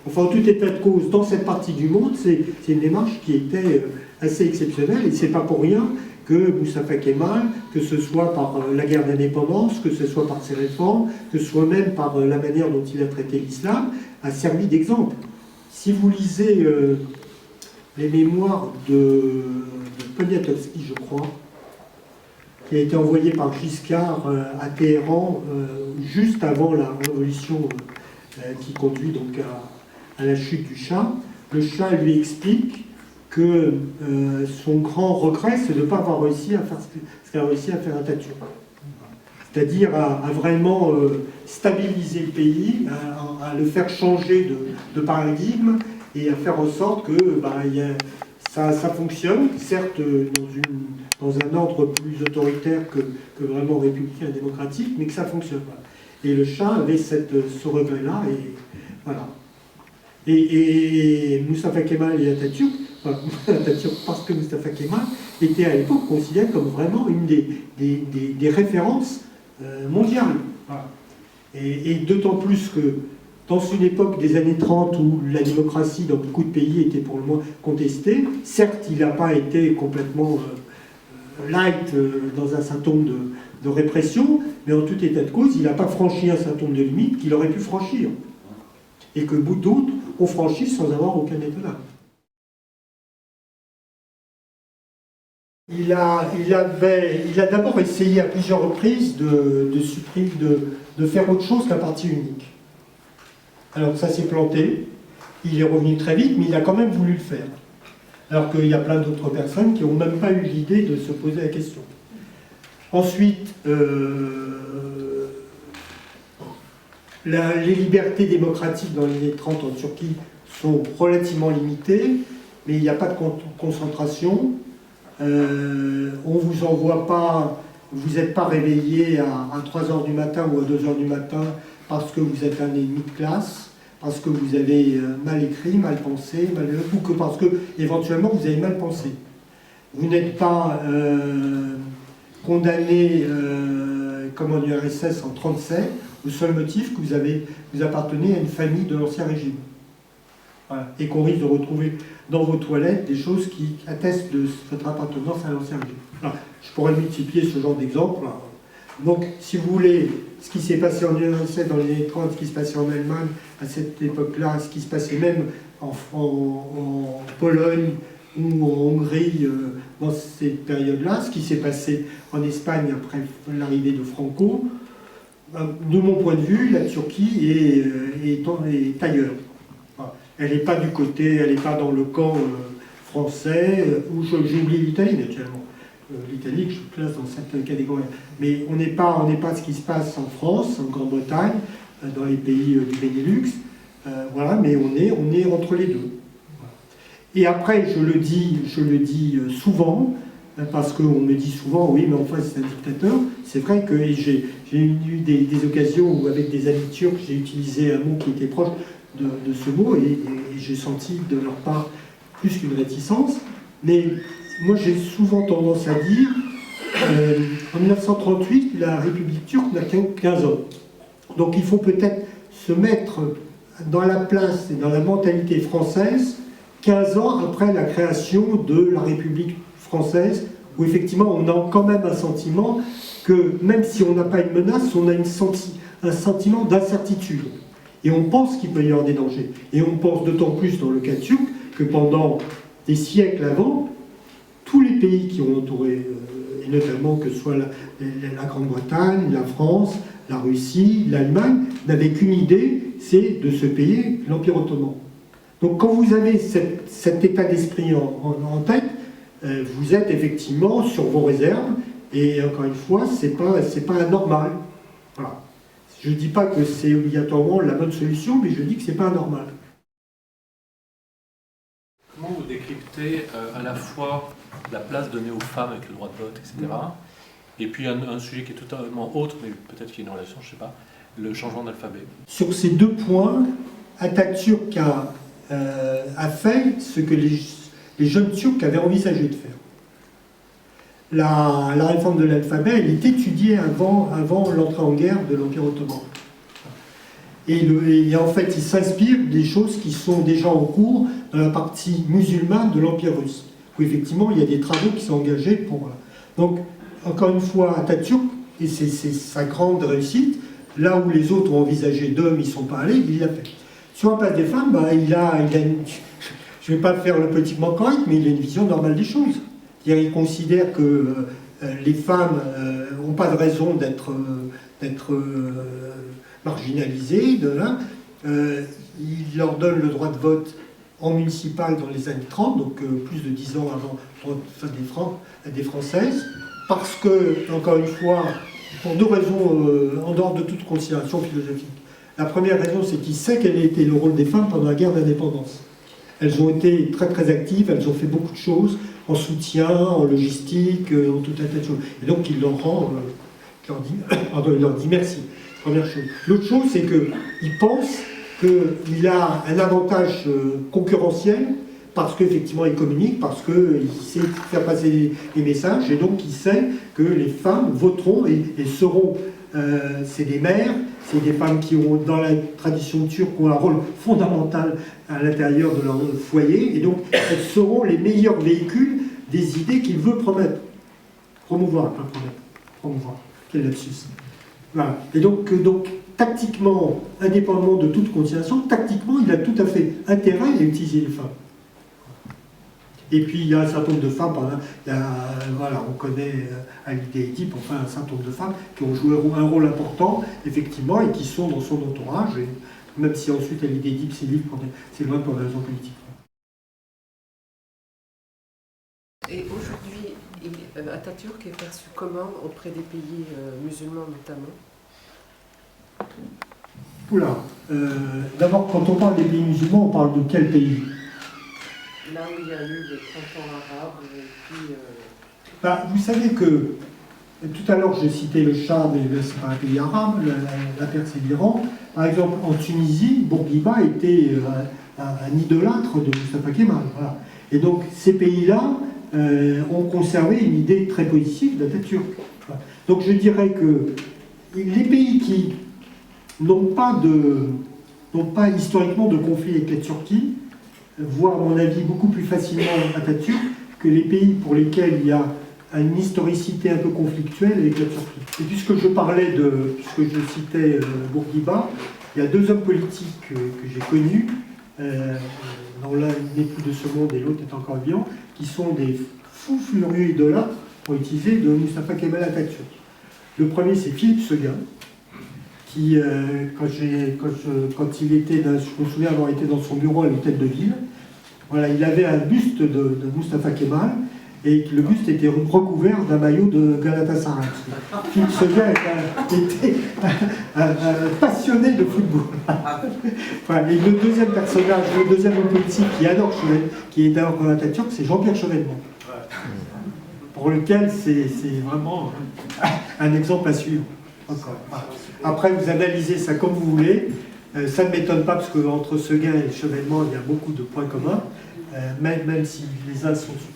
Enfin, en tout état de cause, dans cette partie du monde, c'est une démarche qui était assez exceptionnelle, et c'est pas pour rien que Mustafa Kemal, que ce soit par la guerre d'indépendance, que ce soit par ses réformes, que ce soit même par la manière dont il a traité l'islam, a servi d'exemple. Si vous lisez les mémoires de Poniatowski, je crois, qui a été envoyé par Giscard à Téhéran juste avant la révolution qui conduit donc à la chute du Shah. Le Shah lui explique que son grand regret, c'est de ne pas avoir réussi à faire ce qu'a réussi à faire Atatürk. C'est-à-dire à vraiment stabiliser le pays, à le faire changer de paradigme et à faire en sorte que ça fonctionne, certes dans un ordre plus autoritaire que vraiment républicain et démocratique, mais que ça fonctionne. Et le Shah avait ce regret-là, et voilà. Et Mustafa Kemal et Atatürk, parce que Mustafa Kemal était à l'époque considéré comme vraiment une des références mondiales. Voilà. Et d'autant plus que dans une époque des années 30 où la démocratie dans beaucoup de pays était pour le moins contestée, certes il n'a pas été complètement light dans un certain nombre de répressions, mais en tout état de cause, il n'a pas franchi un certain nombre de limites qu'il aurait pu franchir. Et que d'autres ont franchi sans avoir aucun état. Il a d'abord essayé à plusieurs reprises de faire autre chose qu'un parti unique. Alors ça s'est planté, il est revenu très vite, mais il a quand même voulu le faire. Alors qu'il y a plein d'autres personnes qui n'ont même pas eu l'idée de se poser la question. Ensuite, les libertés démocratiques dans les années 30 en Turquie sont relativement limitées, mais il n'y a pas de concentration. On ne vous envoie pas, vous n'êtes pas réveillé à 3 h du matin ou à 2 h du matin parce que vous êtes un ennemi de classe, parce que vous avez mal écrit, mal pensé, ou que parce que éventuellement vous avez mal pensé. Vous n'êtes pas condamné comme en URSS en 1937, au seul motif que vous appartenez à une famille de l'Ancien Régime. Voilà. Et qu'on risque de retrouver dans vos toilettes des choses qui attestent de votre appartenance à l'Ancien Régime. Alors, je pourrais multiplier ce genre d'exemples. Donc, si vous voulez, ce qui s'est passé en URSS dans les années 30, ce qui se passait en Allemagne à cette époque-là, ce qui se passait même en Pologne ou en Hongrie dans cette période-là, ce qui s'est passé en Espagne après l'arrivée de Franco, de mon point de vue, la Turquie est ailleurs. Elle n'est pas du côté, elle n'est pas dans le camp français, où j'ai oublié l'Italie naturellement. L'Italie que je classe dans cette catégorie. Mais on n'est pas ce qui se passe en France, en Grande-Bretagne, dans les pays du Benelux, voilà, mais on est entre les deux. Et après, je le dis souvent, parce qu'on me dit souvent, oui, mais enfin c'est un dictateur. C'est vrai que j'ai eu des occasions où, avec des amis turcs, j'ai utilisé un mot qui était proche de ce mot, et j'ai senti de leur part plus qu'une réticence. Mais moi, j'ai souvent tendance à dire, en 1938, la République turque n'a que 15 ans. Donc il faut peut-être se mettre dans la place et dans la mentalité française 15 ans après la création de la République française, où effectivement on a quand même un sentiment que, même si on n'a pas une menace, on a un sentiment d'incertitude. Et on pense qu'il peut y avoir des dangers. Et on pense d'autant plus dans le cas turc que pendant des siècles avant, tous les pays qui ont entouré, et notamment que ce soit la Grande-Bretagne, la France, la Russie, l'Allemagne, n'avaient qu'une idée, c'est de se payer l'Empire ottoman. Donc quand vous avez cet état d'esprit en tête, vous êtes effectivement sur vos réserves, et encore une fois, c'est pas anormal. Voilà. Je ne dis pas que c'est obligatoirement la bonne solution, mais je dis que c'est pas anormal. Comment vous décryptez à la fois la place donnée aux femmes avec le droit de vote, etc., et puis un sujet qui est totalement autre, mais peut-être qu'il y a une relation, je ne sais pas, le changement d'alphabet? Sur ces deux points, Atatürk a fait ce que les jeunes Turcs avaient envisagé de faire. La réforme de l'alphabet, elle est étudiée avant l'entrée en guerre de l'Empire ottoman. Et en fait, il s'inspire des choses qui sont déjà en cours dans la partie musulmane de l'Empire russe, où effectivement il y a des travaux qui sont engagés pour... Donc, encore une fois, Atatürk, et c'est sa grande réussite, là où les autres ont envisagé d'hommes, ils ne sont pas allés, il l'a fait. Sur la place des femmes, il a une... Je ne vais pas faire le politiquement correct, mais il a une vision normale des choses. C'est-à-dire, il considère que les femmes n'ont pas de raison d'être marginalisées. Il leur donne le droit de vote en municipal dans les années 30, donc plus de 10 ans avant des Françaises, parce que, encore une fois, pour deux raisons en dehors de toute considération philosophique. La première raison, c'est qu'il sait quel a été le rôle des femmes pendant la guerre d'indépendance. Elles ont été très très actives, elles ont fait beaucoup de choses, en soutien, en logistique, en tout un tas de choses. Et donc il leur dit merci. Première chose. L'autre chose, c'est qu'il pense qu'il a un avantage concurrentiel, parce qu'effectivement il communique, parce qu'il sait faire passer les messages, et donc il sait que les femmes voteront et seront, c'est des mères, c'est des femmes qui ont, dans la tradition turque, ont un rôle fondamental à l'intérieur de leur foyer, et donc elles seront les meilleurs véhicules des idées qu'il veut promettre. Promouvoir, pas promettre. Promouvoir. Quel lapsus. Voilà. Et donc, tactiquement, indépendamment de toute considération, tactiquement, il a tout à fait intérêt à utiliser les femmes. Et puis, il y a un certain nombre de femmes, voilà, on connaît Ali Deidip, enfin un certain nombre de femmes qui ont joué un rôle important, effectivement, et qui sont dans son entourage, et même si ensuite Ali Deidip c'est loin pour des raisons politiques. Et aujourd'hui, Atatürk est perçu comment auprès des pays musulmans notamment? Oula, d'abord, quand on parle des pays musulmans, on parle de quel pays? Là où il y a eu les printemps arabes, et puis... Vous savez que, tout à l'heure j'ai cité le Cham, mais c'est pas un pays arabe, la Perse et l'Iran. Par exemple, en Tunisie, Bourguiba était un idolâtre de Mustafa Kemal. Voilà. Et donc, ces pays-là ont conservé une idée très positive d'Atatürk. Voilà. Donc, je dirais que les pays qui n'ont pas historiquement de conflit avec la Turquie, voire, à mon avis, beaucoup plus facilement Atatürk que les pays pour lesquels il y a une historicité un peu conflictuelle avec la Turquie. Et puisque je citais Bourguiba, il y a deux hommes politiques que j'ai connus, dont l'un n'est plus de ce monde et l'autre est encore vivant, qui sont des fous furieux idolâtres, pour utiliser, de Mustafa Kemal Atatürk. Le premier, c'est Philippe Seguin, qui, quand il était, je me souviens avoir été dans son bureau à l'hôtel de ville, voilà, il avait un buste de Mustafa Kemal, et le buste était recouvert d'un maillot de Galatasaray. Philippe Seguin était un passionné de football. Voilà, et le deuxième personnage, le deuxième homme politique qui est adore Atatürk, c'est Jean-Pierre Chevènement. Pour lequel c'est vraiment un exemple à suivre. Après, vous analysez ça comme vous voulez. Ça ne m'étonne pas, parce qu'entre Seguin et Chevènement, il y a beaucoup de points communs. Même si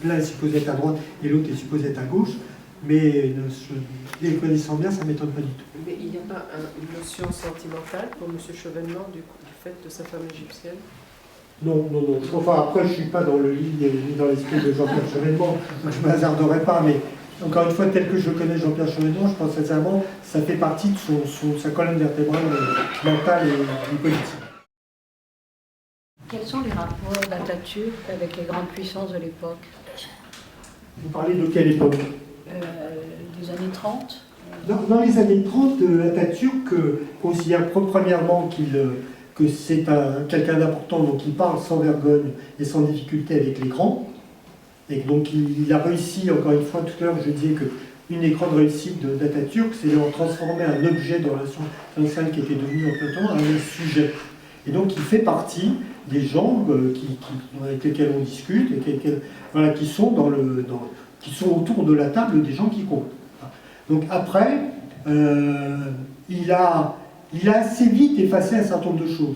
l'un est supposé être à droite et l'autre est supposé être à gauche, mais les connaissant bien, ça ne m'étonne pas du tout. Mais il n'y a pas une notion sentimentale pour M. Chevènement du fait de sa femme égyptienne? Non. Enfin, après, je ne suis pas dans le lit ni dans l'esprit de Jean-Pierre Chevènement, donc je ne m'hasarderai pas, mais encore une fois, tel que je connais Jean-Pierre Chevènement, je pense sincèrement ça fait partie de sa colonne vertébrale mentale et politique. Quels sont les rapports d'Atatürk avec les grandes puissances de l'époque? Vous parlez de quelle époque? Des années 30. Dans les années 30, Atatürk considère premièrement que c'est quelqu'un d'important, donc il parle sans vergogne et sans difficulté avec les grands. Et donc il a réussi, encore une fois, tout à l'heure je disais qu'une des grandes réussites d'Atatürk, c'est de transformer un objet de relation internationale qui était devenu en peu de temps un sujet. Et donc il fait partie des gens avec lesquels on discute, et qui sont autour de la table des gens qui comptent. Donc après, il a assez vite effacé un certain nombre de choses.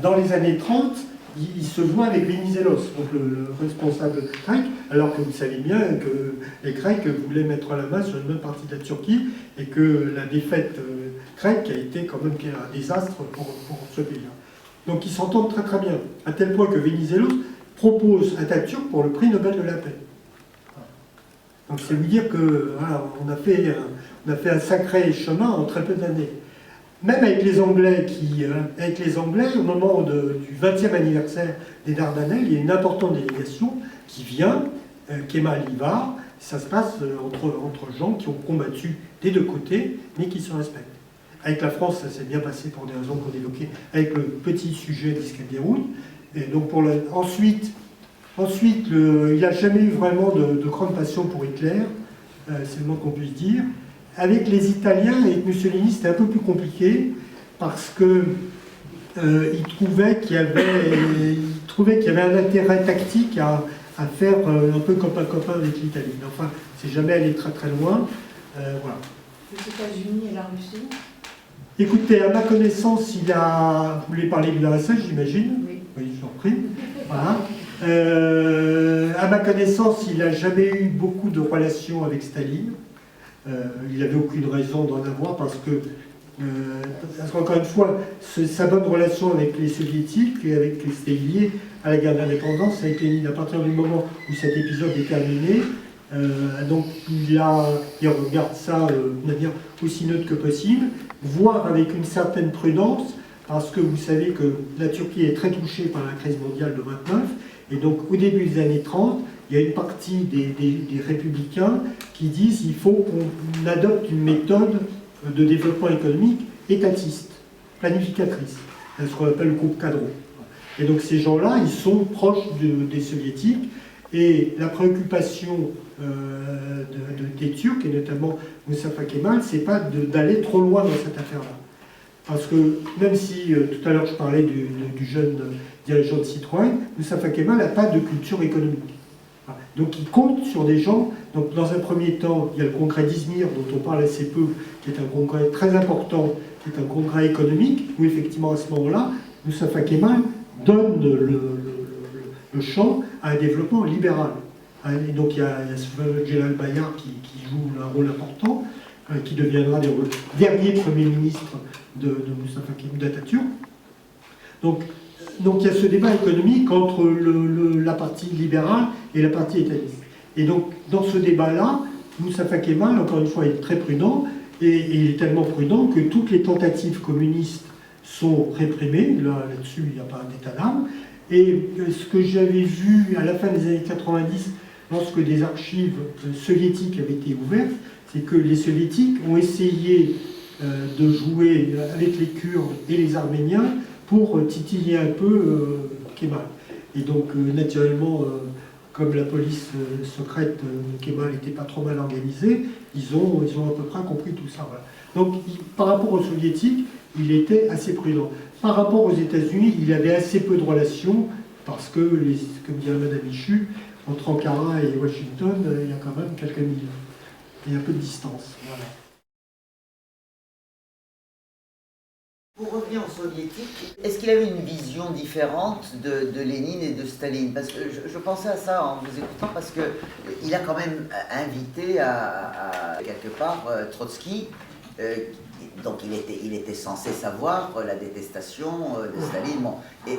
Dans les années 30, il se voit avec Venizelos, donc le responsable grec, alors que vous savez bien que les Grecs voulaient mettre la main sur une bonne partie de la Turquie et que la défaite grecque a été quand même un désastre pour ce pays-là. Donc ils s'entendent très très bien, à tel point que Venizelos propose Atatürk pour le prix Nobel de la paix. Donc c'est lui dire que voilà, on a fait un sacré chemin en très peu d'années. Même avec les Anglais, au moment du 20e anniversaire des Dardanelles, il y a une importante délégation qui vient, Kemal Ivar. Ça se passe entre gens qui ont combattu des deux côtés, mais qui se respectent. Avec la France, ça s'est bien passé pour des raisons qu'on évoquait, avec le petit sujet d'Iskenderun. Et donc ensuite, il n'a jamais eu vraiment de grande passion pour Hitler, c'est le moins qu'on puisse dire. Avec les Italiens et avec Mussolini, c'était un peu plus compliqué, parce que il trouvait qu'il y avait un intérêt tactique à faire un peu copain-copain avec l'Italie. Enfin, c'est jamais allé très très loin. Voilà. Les États-Unis et la Russie? Écoutez, à ma connaissance, vous voulez parler de l'URSS, j'imagine? Oui. Oui, je vous en prie. Voilà. À ma connaissance, il n'a jamais eu beaucoup de relations avec Staline. Il n'avait aucune raison d'en avoir parce qu'encore une fois, sa bonne relation avec les soviétiques et c'était lié à la guerre d'indépendance avec Lénine. À partir du moment où cet épisode est terminé, donc il regarde ça de manière aussi neutre que possible, voire avec une certaine prudence, parce que vous savez que la Turquie est très touchée par la crise mondiale de 29, et donc au début des années 30, il y a une partie des républicains qui disent qu'il faut qu'on adopte une méthode de développement économique étatiste, planificatrice, ce qu'on appelle le groupe Cadro. Et donc ces gens-là, ils sont proches des soviétiques, et la préoccupation des Turcs, et notamment Mustafa Kemal, c'est pas d'aller trop loin dans cette affaire-là. Parce que même si tout à l'heure je parlais du jeune dirigeant de Citroën, Mustafa Kemal n'a pas de culture économique. Donc il compte sur des gens. Donc dans un premier temps, il y a le congrès d'Izmir, dont on parle assez peu, qui est un congrès très important, qui est un congrès économique, où effectivement à ce moment-là, Mustafa Kemal donne le champ à un développement libéral. Et donc il y a ce fameux Celal Bayar qui joue un rôle important, qui deviendra le dernier Premier ministre de Mustafa Kemal d'Atatürk. Donc il y a ce débat économique entre la partie libérale et la partie étatiste. Et donc, dans ce débat-là, Moustapha Kemal, encore une fois, est très prudent, et il est tellement prudent que toutes les tentatives communistes sont réprimées. Là-dessus, il n'y a pas d'état d'âme. Et ce que j'avais vu à la fin des années 90, lorsque des archives soviétiques avaient été ouvertes, c'est que les soviétiques ont essayé de jouer avec les Kurdes et les Arméniens pour titiller un peu Kemal. Et donc, naturellement, comme la police secrète Kemal n'était pas trop mal organisée, ils ont à peu près compris tout ça. Voilà. Donc, par rapport aux soviétiques, il était assez prudent. Par rapport aux États-Unis, il avait assez peu de relations, parce que, comme dirait Mme Michu, entre Ankara et Washington, il y a quand même quelques milles. Il y a un peu de distance. Voilà. Pour revenir aux soviétiques, est-ce qu'il avait une vision différente de Lénine et de Staline? Parce que je pensais à ça en vous écoutant, parce qu'il a quand même invité à quelque part Trotsky, donc il était censé savoir la détestation de Staline. Bon. Et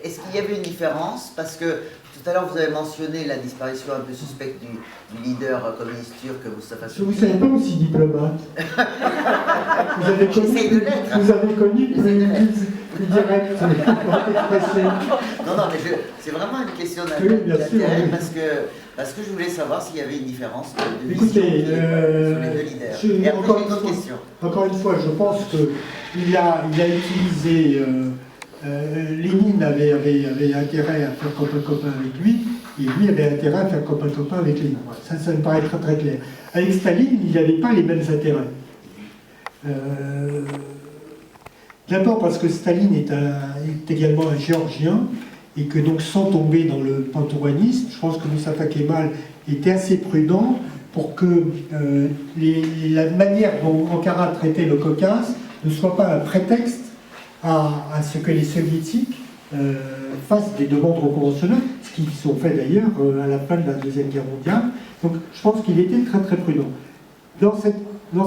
est-ce qu'il y avait une différence? Parce que tout à l'heure vous avez mentionné la disparition un peu suspecte du leader communiste turc Mustafa Kemal. Vous ne savez pas aussi diplomate. Vous avez connu plus direct votre expression. Non, mais c'est vraiment une question d'intérêt, parce que je voulais savoir s'il y avait une différence de vision Écoutez, sur les deux leaders. Et après, une autre question. Encore une fois, je pense qu'il a utilisé... Lénine avait intérêt à faire copain-copain avec lui, et lui avait intérêt à faire copain-copain avec Lénine. Voilà, ça me paraît très très clair. Avec Staline, il n'avait pas les mêmes intérêts. D'abord parce que Staline est également un Géorgien, et que donc sans tomber dans le pantouanisme, je pense que Moustapha Kemal était assez prudent pour que la manière dont Ankara traitait le Caucase ne soit pas un prétexte à ce que les soviétiques fassent des demandes reconventionnelles, ce qu'ils ont fait d'ailleurs à la fin de la Deuxième Guerre mondiale. Donc je pense qu'il était très très prudent. Dans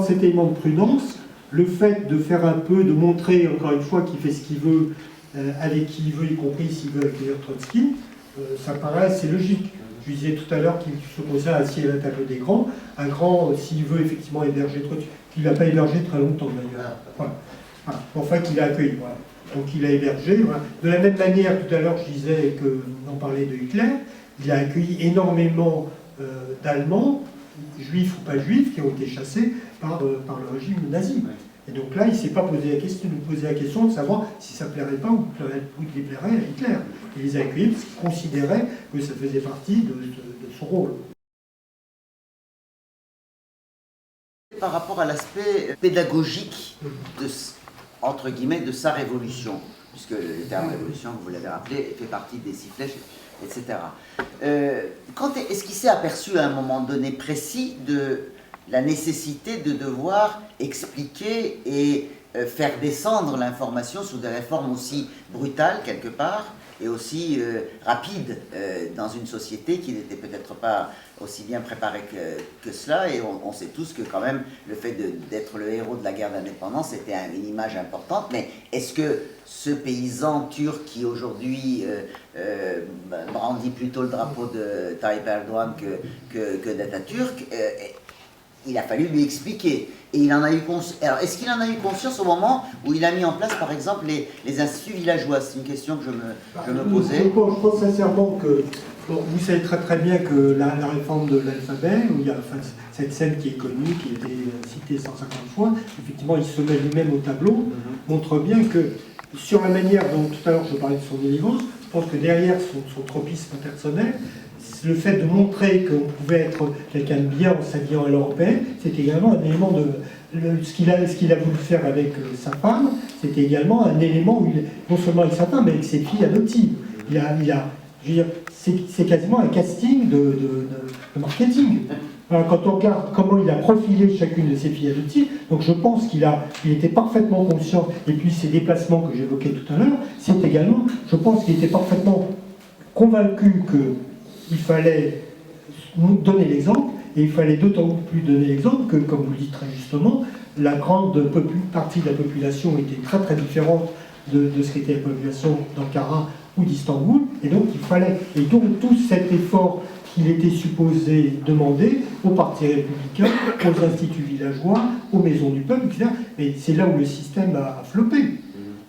cet élément de prudence, le fait de faire un peu, de montrer encore une fois qu'il fait ce qu'il veut, avec qui il veut, y compris s'il veut accueillir Trotsky, ça paraît assez logique. Je disais tout à l'heure qu'il s'opposait à assis à la table des grands. Un grand, s'il veut effectivement héberger Trotsky, qu'il ne l'a pas hébergé très longtemps d'ailleurs. Voilà. Enfin, qu'il a accueilli. Voilà. Donc il a hébergé. Voilà. De la même manière, tout à l'heure, je disais qu'on parlait de Hitler, il a accueilli énormément d'Allemands, juifs ou pas juifs, qui ont été chassés par le régime nazi. Et donc là, il ne s'est pas posé la question de savoir si ça ne plairait pas ou qu'il plairait à Hitler. Il les a accueillis parce qu'il considérait que ça faisait partie de son rôle. Par rapport à l'aspect pédagogique entre guillemets, de sa révolution, puisque le terme révolution, vous l'avez rappelé, fait partie des sifflets, etc. Est-ce qu'il s'est aperçu à un moment donné précis de la nécessité de devoir expliquer et faire descendre l'information sous des réformes aussi brutales, quelque part, et aussi rapides dans une société qui n'était peut-être pas aussi bien préparée que cela, et on sait tous que quand même le fait d'être le héros de la guerre d'indépendance était une image importante, mais est-ce que ce paysan turc qui aujourd'hui brandit plutôt le drapeau de Tayyip Erdogan que d'Atatürk, il a fallu lui expliquer. Et il en a eu conscience. Alors, est-ce qu'il en a eu conscience au moment où il a mis en place, par exemple, les instituts villageois? C'est une question que je me posais. Je pense sincèrement que vous savez très très bien que la réforme de l'alphabet, où il y a cette scène qui est connue, qui a été citée 150 fois, effectivement, il se met lui-même au tableau, montre bien que sur la manière dont tout à l'heure je parlais de son élégance, je pense que derrière son tropisme personnel, le fait de montrer qu'on pouvait être quelqu'un de bien en s'habillant à l'européenne, c'est également un élément de... Ce qu'il a voulu faire avec sa femme, c'était également un élément où non seulement avec sa femme, mais avec ses filles adoptives. C'est quasiment un casting de marketing. Alors, quand on regarde comment il a profilé chacune de ses filles adoptives, donc je pense qu'il était parfaitement conscient, et puis ces déplacements que j'évoquais tout à l'heure, c'est également, je pense qu'il était parfaitement convaincu qu'il fallait nous donner l'exemple, et il fallait d'autant plus donner l'exemple que, comme vous le dites très justement, la grande partie de la population était très très différente de ce qu'était la population d'Ankara ou d'Istanbul, et donc il fallait, et donc tout cet effort qu'il était supposé demander aux partis républicains, aux instituts villageois, aux maisons du peuple, etc. Mais c'est là où le système a floppé.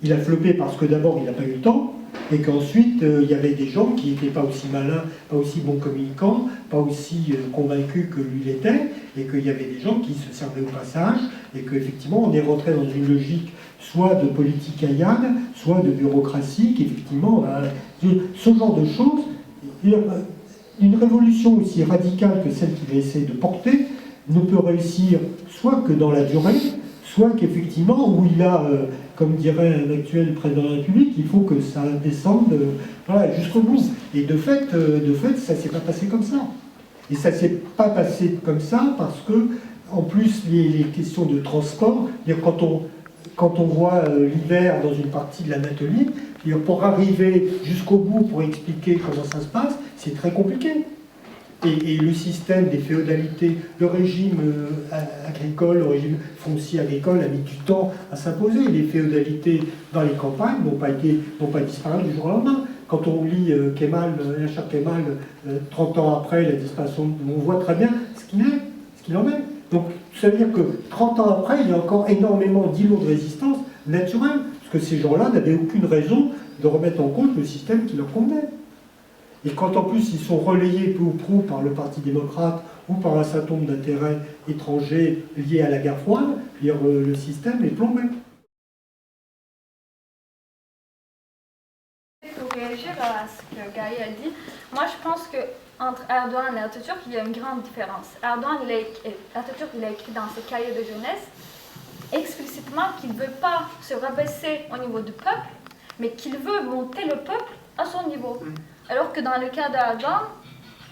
Il a floppé parce que d'abord il n'a pas eu le temps, et qu'ensuite il y avait des gens qui n'étaient pas aussi malins, pas aussi bons communicants, pas aussi convaincus que lui l'était, et qu'il y avait des gens qui se servaient au passage, et qu'effectivement on est rentré dans une logique soit de politique ayane, soit de bureaucratie, qu'effectivement, ce genre de choses, une révolution aussi radicale que celle qu'il essaie de porter, ne peut réussir soit que dans la durée, soit qu'effectivement, où il a, comme dirait un actuel président de la République, il faut que ça descende voilà, jusqu'au bout. Et de fait ça ne s'est pas passé comme ça. Et ça ne s'est pas passé comme ça parce que, en plus, les questions de transport, quand on voit l'hiver dans une partie de l'Anatolie, pour arriver jusqu'au bout, pour expliquer comment ça se passe, c'est très compliqué. Et le système des féodalités, le régime agricole, le régime foncier agricole a mis du temps à s'imposer. Les féodalités dans les campagnes n'ont pas disparu du jour au lendemain. Quand on lit Kemal, Yashar Kemal, 30 ans après la disparition, on voit très bien ce qu'il en est. Donc ça veut dire que 30 ans après, il y a encore énormément d'îlots de résistance naturels, parce que ces gens-là n'avaient aucune raison de remettre en cause le système qui leur convenait. Et quand en plus ils sont relayés peu ou prou par le Parti démocrate ou par un certain nombre d'intérêts étrangers liés à la guerre froide, le système est plombé. Pour réagir à ce que Gaï a dit, moi je pense qu'entre Erdogan et Atatürk, il y a une grande différence. Atatürk il a écrit dans ses cahiers de jeunesse explicitement qu'il ne veut pas se rabaisser au niveau du peuple, mais qu'il veut monter le peuple à son niveau. Alors que dans le cas d'Erdogan,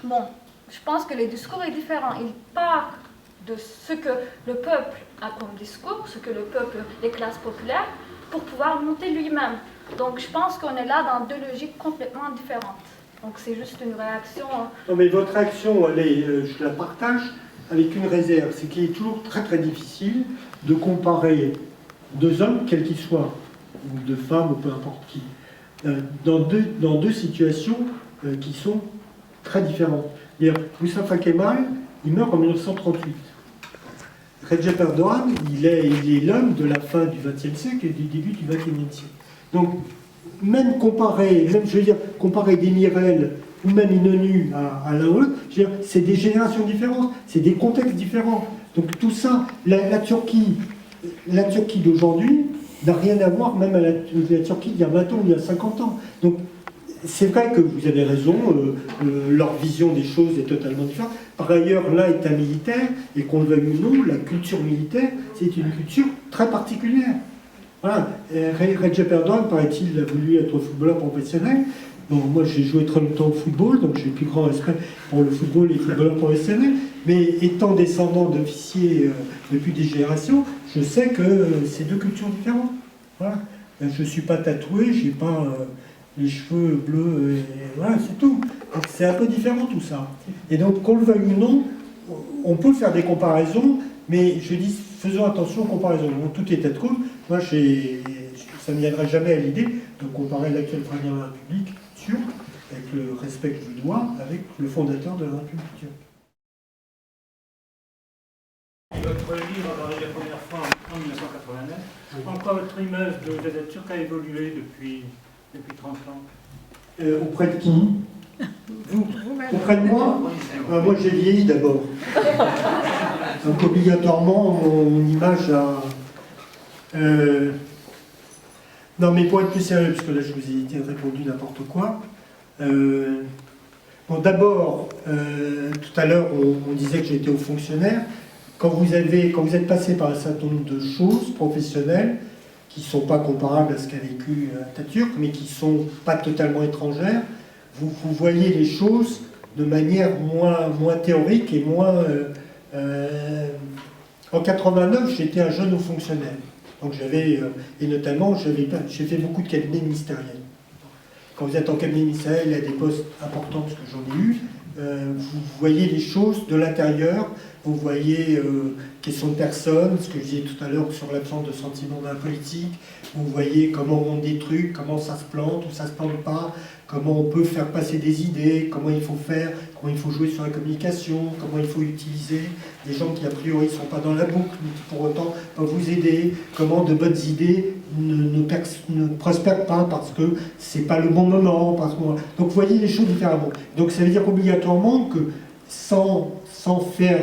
bon, je pense que le discours est différent. Il part de ce que le peuple a comme discours, ce que le peuple, les classes populaires, pour pouvoir monter lui-même. Donc je pense qu'on est là dans deux logiques complètement différentes. Donc c'est juste une réaction... Non mais votre réaction, je la partage avec une réserve. C'est qu'il est toujours très très difficile de comparer deux hommes, quels qu'ils soient, ou deux femmes, ou peu importe qui, dans deux situations qui sont très différentes. Mustafa Kemal, il meurt en 1938. Recep Erdogan, il est l'homme de la fin du XXe siècle et du début du XXIe siècle. Donc, même comparer des Mirel ou même Inonu à l'un ou l'autre, c'est des générations différentes, c'est des contextes différents. Donc tout ça, la Turquie d'aujourd'hui n'a rien à voir même à la Turquie d'il y a 20 ans ou il y a 50 ans. Donc c'est vrai que vous avez raison, leur vision des choses est totalement différente. Par ailleurs, l'un est un militaire, et qu'on le veuille ou non, la culture militaire, c'est une culture très particulière. Voilà. Recep Erdogan, paraît-il, a voulu être footballeur professionnel. Bon, moi j'ai joué très longtemps au football, donc j'ai le plus grand respect pour le football et les footballeurs professionnels, mais étant descendant d'officiers depuis des générations, je sais que c'est deux cultures différentes. Voilà. Je ne suis pas tatoué, je n'ai pas les cheveux bleus, et voilà, c'est tout. Donc c'est un peu différent tout ça. Et donc, qu'on le veuille ou non, on peut faire des comparaisons, mais je dis, faisons attention aux comparaisons. Donc, tout est à cause. Moi, ça ne me viendrait jamais à l'idée de comparer l'actuel président de la République turque, avec le respect que je lui dois, avec le fondateur de la République turque. Votre livre apparaît la première fois en 1989. En quoi votre image de Joseph Turk a évolué depuis 30 ans Auprès de qui? Vous? Auprès de moi? Moi j'ai vieilli d'abord. Donc obligatoirement mon image a... Non mais pour être plus sérieux, parce que là je vous ai répondu n'importe quoi. Bon d'abord, tout à l'heure on disait que j'étais haut fonctionnaire. Quand vous êtes passé par un certain nombre de choses professionnelles qui ne sont pas comparables à ce qu'a vécu Atatürk, mais qui ne sont pas totalement étrangères, vous voyez les choses de manière moins théorique et moins... En 89, j'étais un jeune haut fonctionnaire. Donc et notamment, j'ai fait beaucoup de cabinets ministériels. Quand vous êtes en cabinet ministériel, il y a des postes importants, parce que j'en ai eu, vous voyez les choses de l'intérieur, vous voyez question de personne, ce que je disais tout à l'heure sur l'absence de sentiment dans la politique, vous voyez comment on détruit, comment ça se plante ou ça se plante pas, comment on peut faire passer des idées, comment il faut faire, comment il faut jouer sur la communication, comment il faut utiliser des gens qui a priori ne sont pas dans la boucle, mais qui pour autant peuvent vous aider, comment de bonnes idées ne prospèrent pas parce que c'est pas le bon moment. Donc vous voyez les choses différemment. Donc ça veut dire obligatoirement que sans faire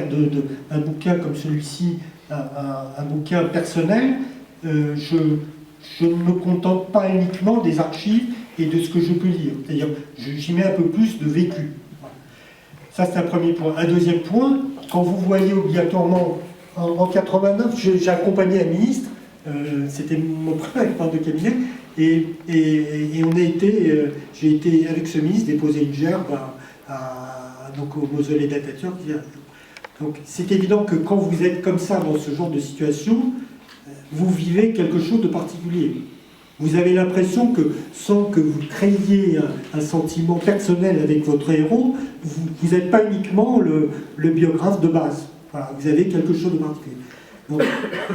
un bouquin comme celui-ci, un bouquin personnel, je ne me contente pas uniquement des archives et de ce que je peux lire. C'est-à-dire, j'y mets un peu plus de vécu. Ça, c'est un premier point. Un deuxième point, quand vous voyez obligatoirement, en 89, j'ai accompagné un ministre, c'était mon premier expérience de cabinet, et on a été, j'ai été avec ce ministre déposer une gerbe donc au mausolée d'Atatürk. Donc c'est évident que quand vous êtes comme ça dans ce genre de situation, vous vivez quelque chose de particulier. Vous avez l'impression que, sans que vous créiez un sentiment personnel avec votre héros, vous n'êtes pas uniquement le biographe de base. Voilà, vous avez quelque chose de particulier. Donc,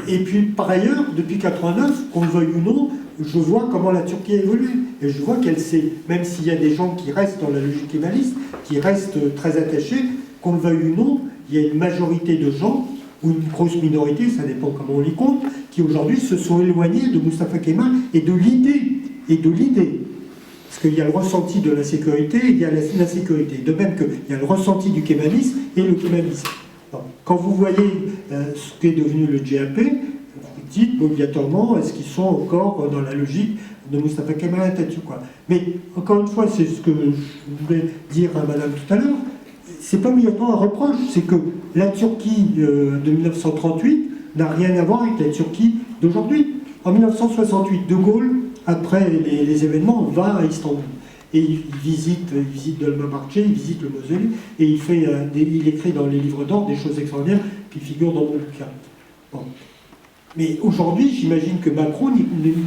et puis, par ailleurs, depuis 89, qu'on le veuille ou non, je vois comment la Turquie a évolué. Et je vois qu'elle s'est, même s'il y a des gens qui restent dans la logique kémaliste, qui restent très attachés, qu'on le veuille ou non, il y a une majorité de gens, ou une grosse minorité, ça dépend comment on les compte, qui aujourd'hui se sont éloignés de Mustafa Kemal et de l'idée. Parce qu'il y a le ressenti de l'insécurité et il y a l'insécurité. De même qu'il y a le ressenti du kémalisme et le kémalisme. Donc, quand vous voyez ce qu'est devenu le GAP, vous dites obligatoirement, est-ce qu'ils sont encore dans la logique de Mustafa Kemal Atatürk, quoi. Mais encore une fois, c'est ce que je voulais dire à madame tout à l'heure, c'est pas obligatoirement un reproche, c'est que la Turquie de 1938 n'a rien à voir avec la Turquie d'aujourd'hui. En 1968, De Gaulle, après les événements, va à Istanbul. Et il visite Dolmabahçe, il visite le mausolée, et il écrit dans les livres d'or des choses extraordinaires qui figurent dans mon bouquin. Bon. Mais aujourd'hui, j'imagine que Macron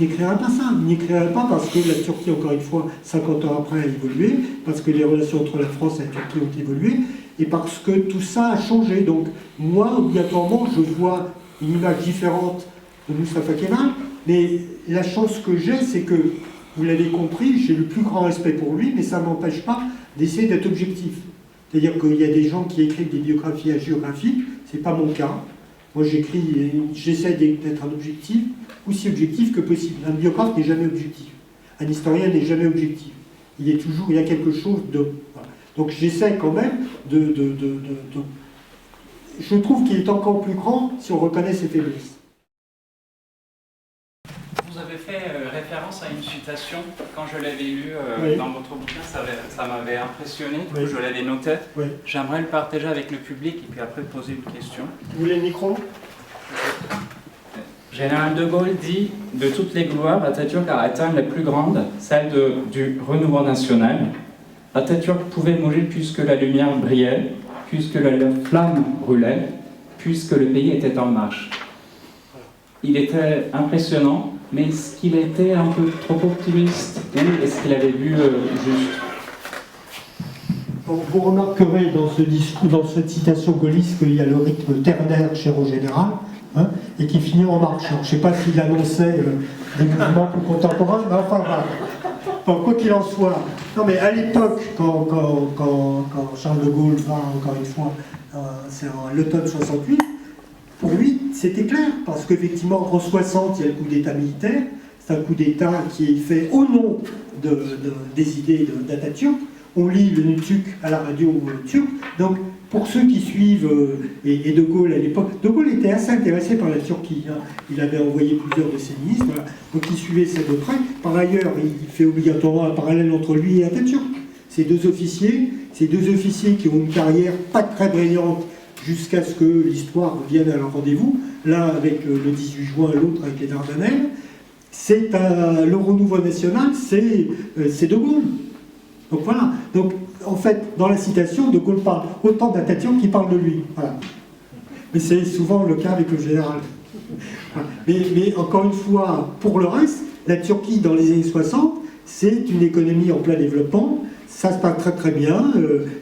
n'écrira pas ça. Il n'écrira pas parce que la Turquie, encore une fois, 50 ans après, a évolué, parce que les relations entre la France et la Turquie ont évolué, et parce que tout ça a changé. Donc, moi, obligatoirement, je vois une image différente de Mustafa Kemal, mais la chance que j'ai, c'est que, vous l'avez compris, j'ai le plus grand respect pour lui, mais ça ne m'empêche pas d'essayer d'être objectif. C'est-à-dire qu'il y a des gens qui écrivent des biographies hagiographiques, ce n'est pas mon cas. Moi, j'essaie d'être un objectif, aussi objectif que possible. Un biographe n'est jamais objectif. Un historien n'est jamais objectif. Il y a quelque chose de... Voilà. Donc j'essaie quand même Je trouve qu'il est encore plus grand si on reconnaît ses faiblesses. Vous avez fait référence à une citation, quand je l'avais lu dans votre bouquin, ça m'avait impressionné, du coup je l'avais noté. Oui. J'aimerais le partager avec le public et puis après poser une question. Vous voulez le micro? Général de Gaulle dit « De toutes les gloires, Atatürk a atteint la plus grande, celle du renouveau national. Atatürk pouvait mourir puisque la lumière brillait, puisque la flamme brûlait, puisque le pays était en marche. » Il était impressionnant, mais est-ce qu'il était un peu trop optimiste ou est-ce qu'il avait vu juste? Vous remarquerez dans ce discours, dans cette citation gaulliste, qu'il y a le rythme ternaire cher au général, hein, et qui finit en marche. Alors, je ne sais pas s'il annonçait des mouvements plus contemporains, mais enfin, voilà. Bon, quoi qu'il en soit, non mais à l'époque, quand Charles de Gaulle va, encore une fois, c'est en l'automne 68, pour lui, c'était clair, parce qu'effectivement, en 60, il y a le coup d'État militaire, c'est un coup d'État qui est fait au nom des idées d'Atatürk. On lit le Nutuk à la radio turque, donc pour ceux qui suivent, et De Gaulle à l'époque, De Gaulle était assez intéressé par la Turquie, hein. Il avait envoyé plusieurs de ses ministres, voilà. Donc il suivait ça de près. Par ailleurs, il fait obligatoirement un parallèle entre lui et Atatürk. Ces deux officiers qui ont une carrière pas très brillante jusqu'à ce que l'histoire vienne à leur rendez-vous, l'un avec le 18 juin, l'autre avec les Dardanelles. Le renouveau national, c'est De Gaulle. Donc voilà. Donc en fait, dans la citation, De Gaulle parle autant d'Atatürk qu'il parle de lui. Voilà. Mais c'est souvent le cas avec le général. Voilà. Mais encore une fois, pour le reste, la Turquie dans les années 60, c'est une économie en plein développement, ça se passe très très bien,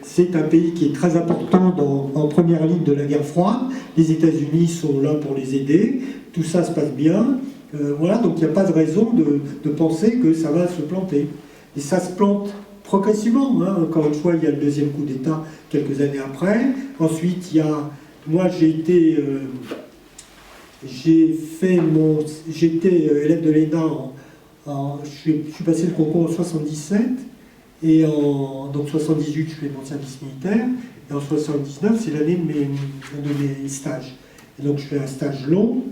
c'est un pays qui est très important en première ligne de la guerre froide, les États-Unis sont là pour les aider, tout ça se passe bien, voilà, donc il n'y a pas de raison de penser que ça va se planter. Et ça se plante progressivement, hein. Encore une fois, il y a le deuxième coup d'État quelques années après, ensuite il y a, moi j'étais élève de l'ENA, je suis passé le concours en 77, et donc 78 je fais mon service militaire, et en 79 c'est l'année de mes stages. Et donc je fais un stage long,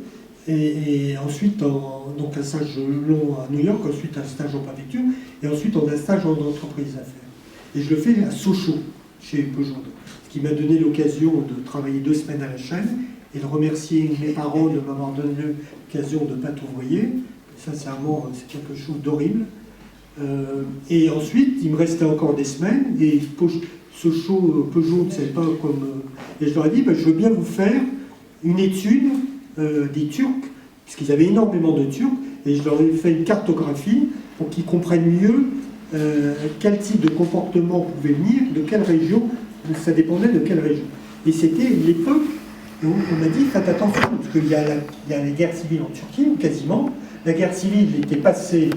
et ensuite donc un stage long à New York, ensuite un stage en préfecture, et ensuite on a un stage en entreprise d'affaires. Et je le fais à Sochaux, chez Peugeot, ce qui m'a donné l'occasion de travailler 2 semaines à la chaîne, et de remercier mes parents de m'avoir donné l'occasion de ne pas tout voyer. Sincèrement, c'est quelque chose d'horrible. Et ensuite, il me restait encore des semaines, et Sochaux, Peugeot ne savait pas comme... et je leur ai dit, je veux bien vous faire une étude des Turcs, puisqu'ils avaient énormément de Turcs, et je leur ai fait une cartographie pour qu'ils comprennent mieux quel type de comportement pouvait venir, de quelle région, ça dépendait de quelle région. Et c'était l'époque où on m'a dit, faites attention, parce qu'il y a la guerre civile en Turquie, quasiment. La guerre civile était passée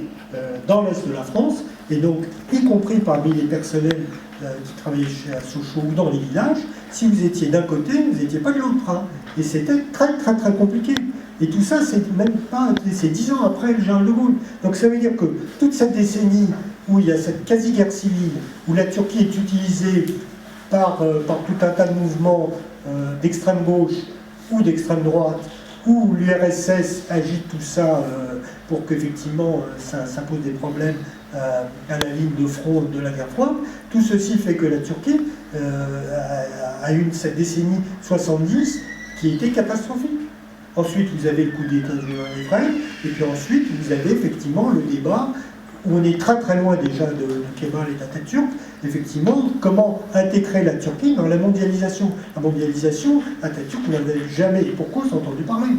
dans l'est de la France, et donc, y compris parmi les personnels qui travaillaient à Sochaux ou dans les villages, si vous étiez d'un côté, vous n'étiez pas de l'autre. Hein. Et c'était très très très compliqué. Et tout ça, c'est 10 ans après le général de Gaulle. Donc ça veut dire que toute cette décennie où il y a cette quasi-guerre civile, où la Turquie est utilisée par tout un tas de mouvements d'extrême gauche ou d'extrême droite, où l'URSS agite tout ça pour qu'effectivement ça pose des problèmes à la ligne de front de la guerre froide, tout ceci fait que la Turquie a eu cette décennie 70 qui était catastrophique. Ensuite, vous avez le coup d'État en Israël, et puis ensuite, vous avez effectivement le débat où on est très très loin déjà de Kemal et d'Atatürk, effectivement, comment intégrer la Turquie dans la mondialisation. La mondialisation, Atatürk n'avait jamais, et pour cause, entendu parler.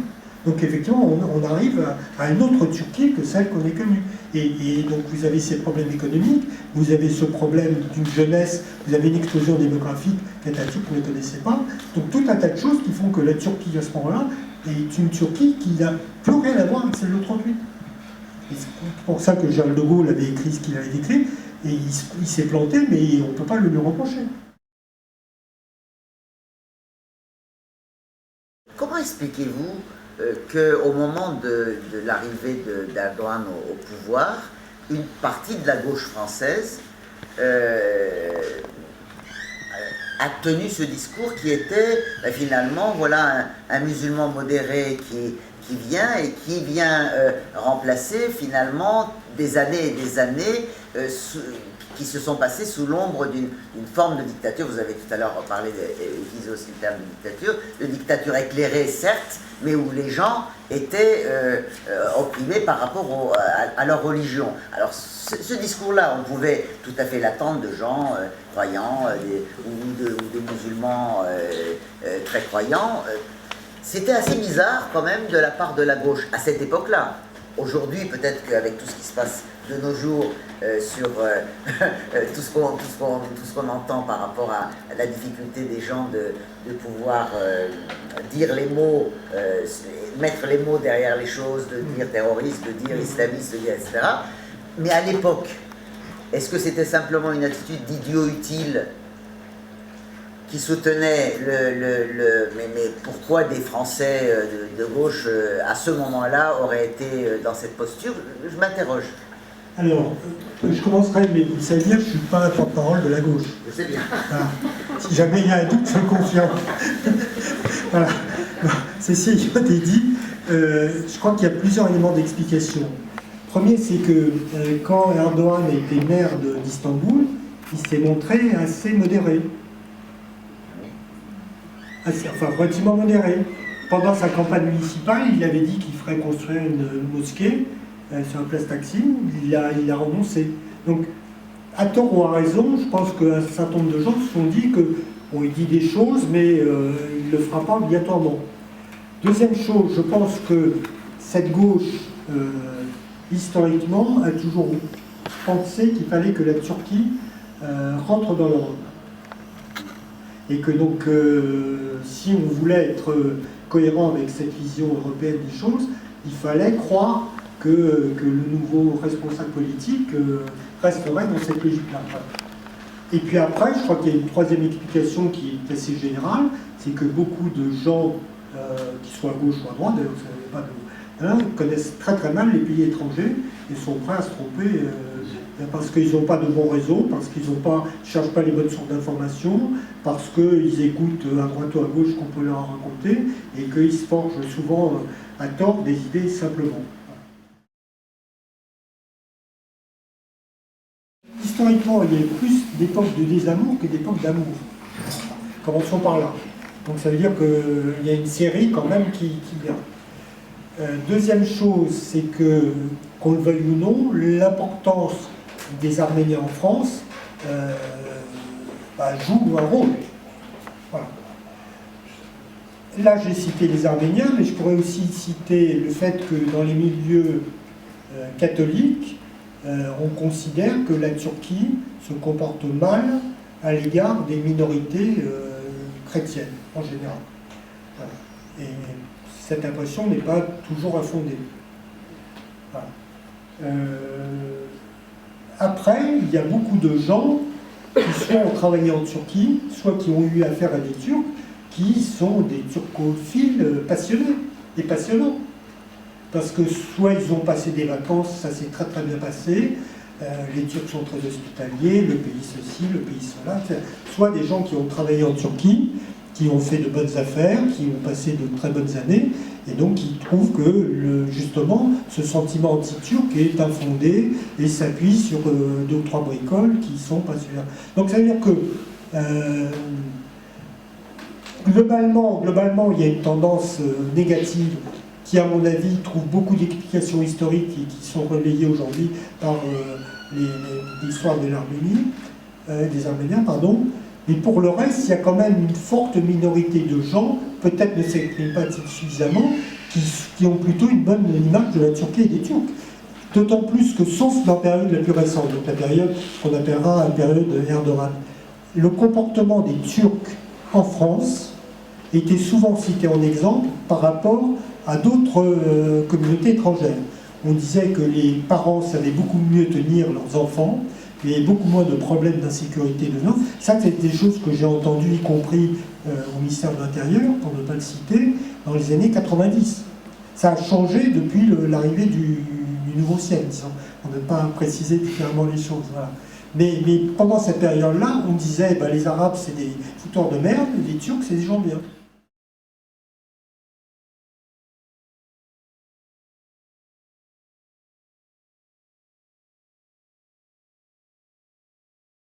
Donc effectivement, on arrive à une autre Turquie que celle qu'on est connue. Et donc vous avez ces problèmes économiques, vous avez ce problème d'une jeunesse, vous avez une explosion démographique qu'Atatürk ne connaissait pas. Donc tout un tas de choses qui font que la Turquie, à ce moment-là, est une Turquie qui n'a plus rien à voir avec celle de 38. Et c'est pour ça que Charles de Gaulle avait écrit ce qu'il avait écrit, et il s'est planté, mais on ne peut pas le lui reprocher. Comment expliquez-vous qu'au moment de l'arrivée d'Erdogan au pouvoir, une partie de la gauche française a tenu ce discours qui était finalement voilà, un musulman modéré qui vient remplacer finalement des années et des années qui se sont passées sous l'ombre d'une forme de dictature. Vous avez tout à l'heure parlé, utilisé aussi le terme de dictature éclairée certes, mais où les gens étaient opprimés par rapport à leur religion. Alors ce discours-là, on pouvait tout à fait l'attendre de gens croyants ou de musulmans très croyants. C'était assez bizarre quand même de la part de la gauche à cette époque-là. Aujourd'hui, peut-être qu'avec tout ce qui se passe de nos jours sur tout ce qu'on entend par rapport à la difficulté des gens de pouvoir dire les mots, mettre les mots derrière les choses, de dire terroriste, de dire islamiste, de dire etc. Mais à l'époque, est-ce que c'était simplement une attitude d'idiot utile qui soutenait mais pourquoi des Français de gauche à ce moment-là auraient été dans cette posture? Je m'interroge. Alors, je commencerai, mais vous savez bien que je ne suis pas un porte-parole de la gauche. Je sais bien. Voilà. Si jamais il y a un doute, soyez confiant. Voilà. Ceci ayant été dit, je crois qu'il y a plusieurs éléments d'explication. Premier, c'est que quand Erdogan était maire d'Istanbul, il s'est montré assez modéré. Enfin, relativement modéré. Pendant sa campagne municipale, il avait dit qu'il ferait construire une mosquée sur la place Taksim. Il a renoncé. Donc, à tort ou à raison, je pense qu'un certain nombre de gens se sont dit que bon, il dit des choses, mais il ne le fera pas obligatoirement. Deuxième chose, je pense que cette gauche, historiquement, a toujours pensait qu'il fallait que la Turquie rentre dans l'Europe. Et que donc, si on voulait être cohérent avec cette vision européenne des choses, il fallait croire que le nouveau responsable politique resterait dans cette logique-là. Et puis après, je crois qu'il y a une troisième explication qui est assez générale, c'est que beaucoup de gens, qui soient à gauche ou à droite, d'ailleurs, ça n'avait pas de, connaissent très très mal les pays étrangers et sont prêts à se tromper parce qu'ils n'ont pas de bons réseaux, parce qu'ils ne cherchent pas les bonnes sources d'informations, parce qu'ils écoutent à droite ou à gauche qu'on peut leur raconter et qu'ils se forgent souvent à tort des idées simplement. Historiquement, il y a plus d'époques de désamour que d'époques d'amour. Commençons par là. Donc ça veut dire qu'il y a une série quand même qui vient. Deuxième chose, c'est que, qu'on le veuille ou non, l'importance des Arméniens en France joue un rôle. Voilà. Là, j'ai cité les Arméniens, mais je pourrais aussi citer le fait que dans les milieux catholiques, on considère que la Turquie se comporte mal à l'égard des minorités chrétiennes, en général. Voilà. Et cette impression n'est pas toujours infondée. Voilà. Après, il y a beaucoup de gens qui soit ont travaillé en Turquie, soit qui ont eu affaire à des Turcs, qui sont des turcophiles passionnés et passionnants. Parce que soit ils ont passé des vacances, ça s'est très très bien passé, les Turcs sont très hospitaliers, le pays ceci, le pays cela, soit des gens qui ont travaillé en Turquie, qui ont fait de bonnes affaires, qui ont passé de très bonnes années, et donc qui trouvent que justement ce sentiment anti-turc est infondé et s'appuie sur 2 ou 3 bricoles qui sont pas super. Donc ça veut dire que globalement il y a une tendance négative qui, à mon avis, trouve beaucoup d'explications historiques et qui sont relayées aujourd'hui par l'histoire de l'Arménie, des Arméniens, pardon. Mais pour le reste, il y a quand même une forte minorité de gens, peut-être ne s'expriment pas suffisamment, qui ont plutôt une bonne image de la Turquie et des Turcs. D'autant plus que, sauf dans la période la plus récente, donc la période qu'on appellera la période Erdogan, le comportement des Turcs en France était souvent cité en exemple par rapport à d'autres communautés étrangères. On disait que les parents savaient beaucoup mieux tenir leurs enfants, il y avait beaucoup moins de problèmes d'insécurité dedans. Ça, c'est des choses que j'ai entendues, y compris au ministère de l'Intérieur, pour ne pas le citer, dans les années 90. Ça a changé depuis l'arrivée du nouveau siècle, disons. On ne peut pas préciser clairement les choses. Voilà. Mais pendant cette période-là, on disait les Arabes, c'est des fouteurs de merde, et les Turcs, c'est des gens bien.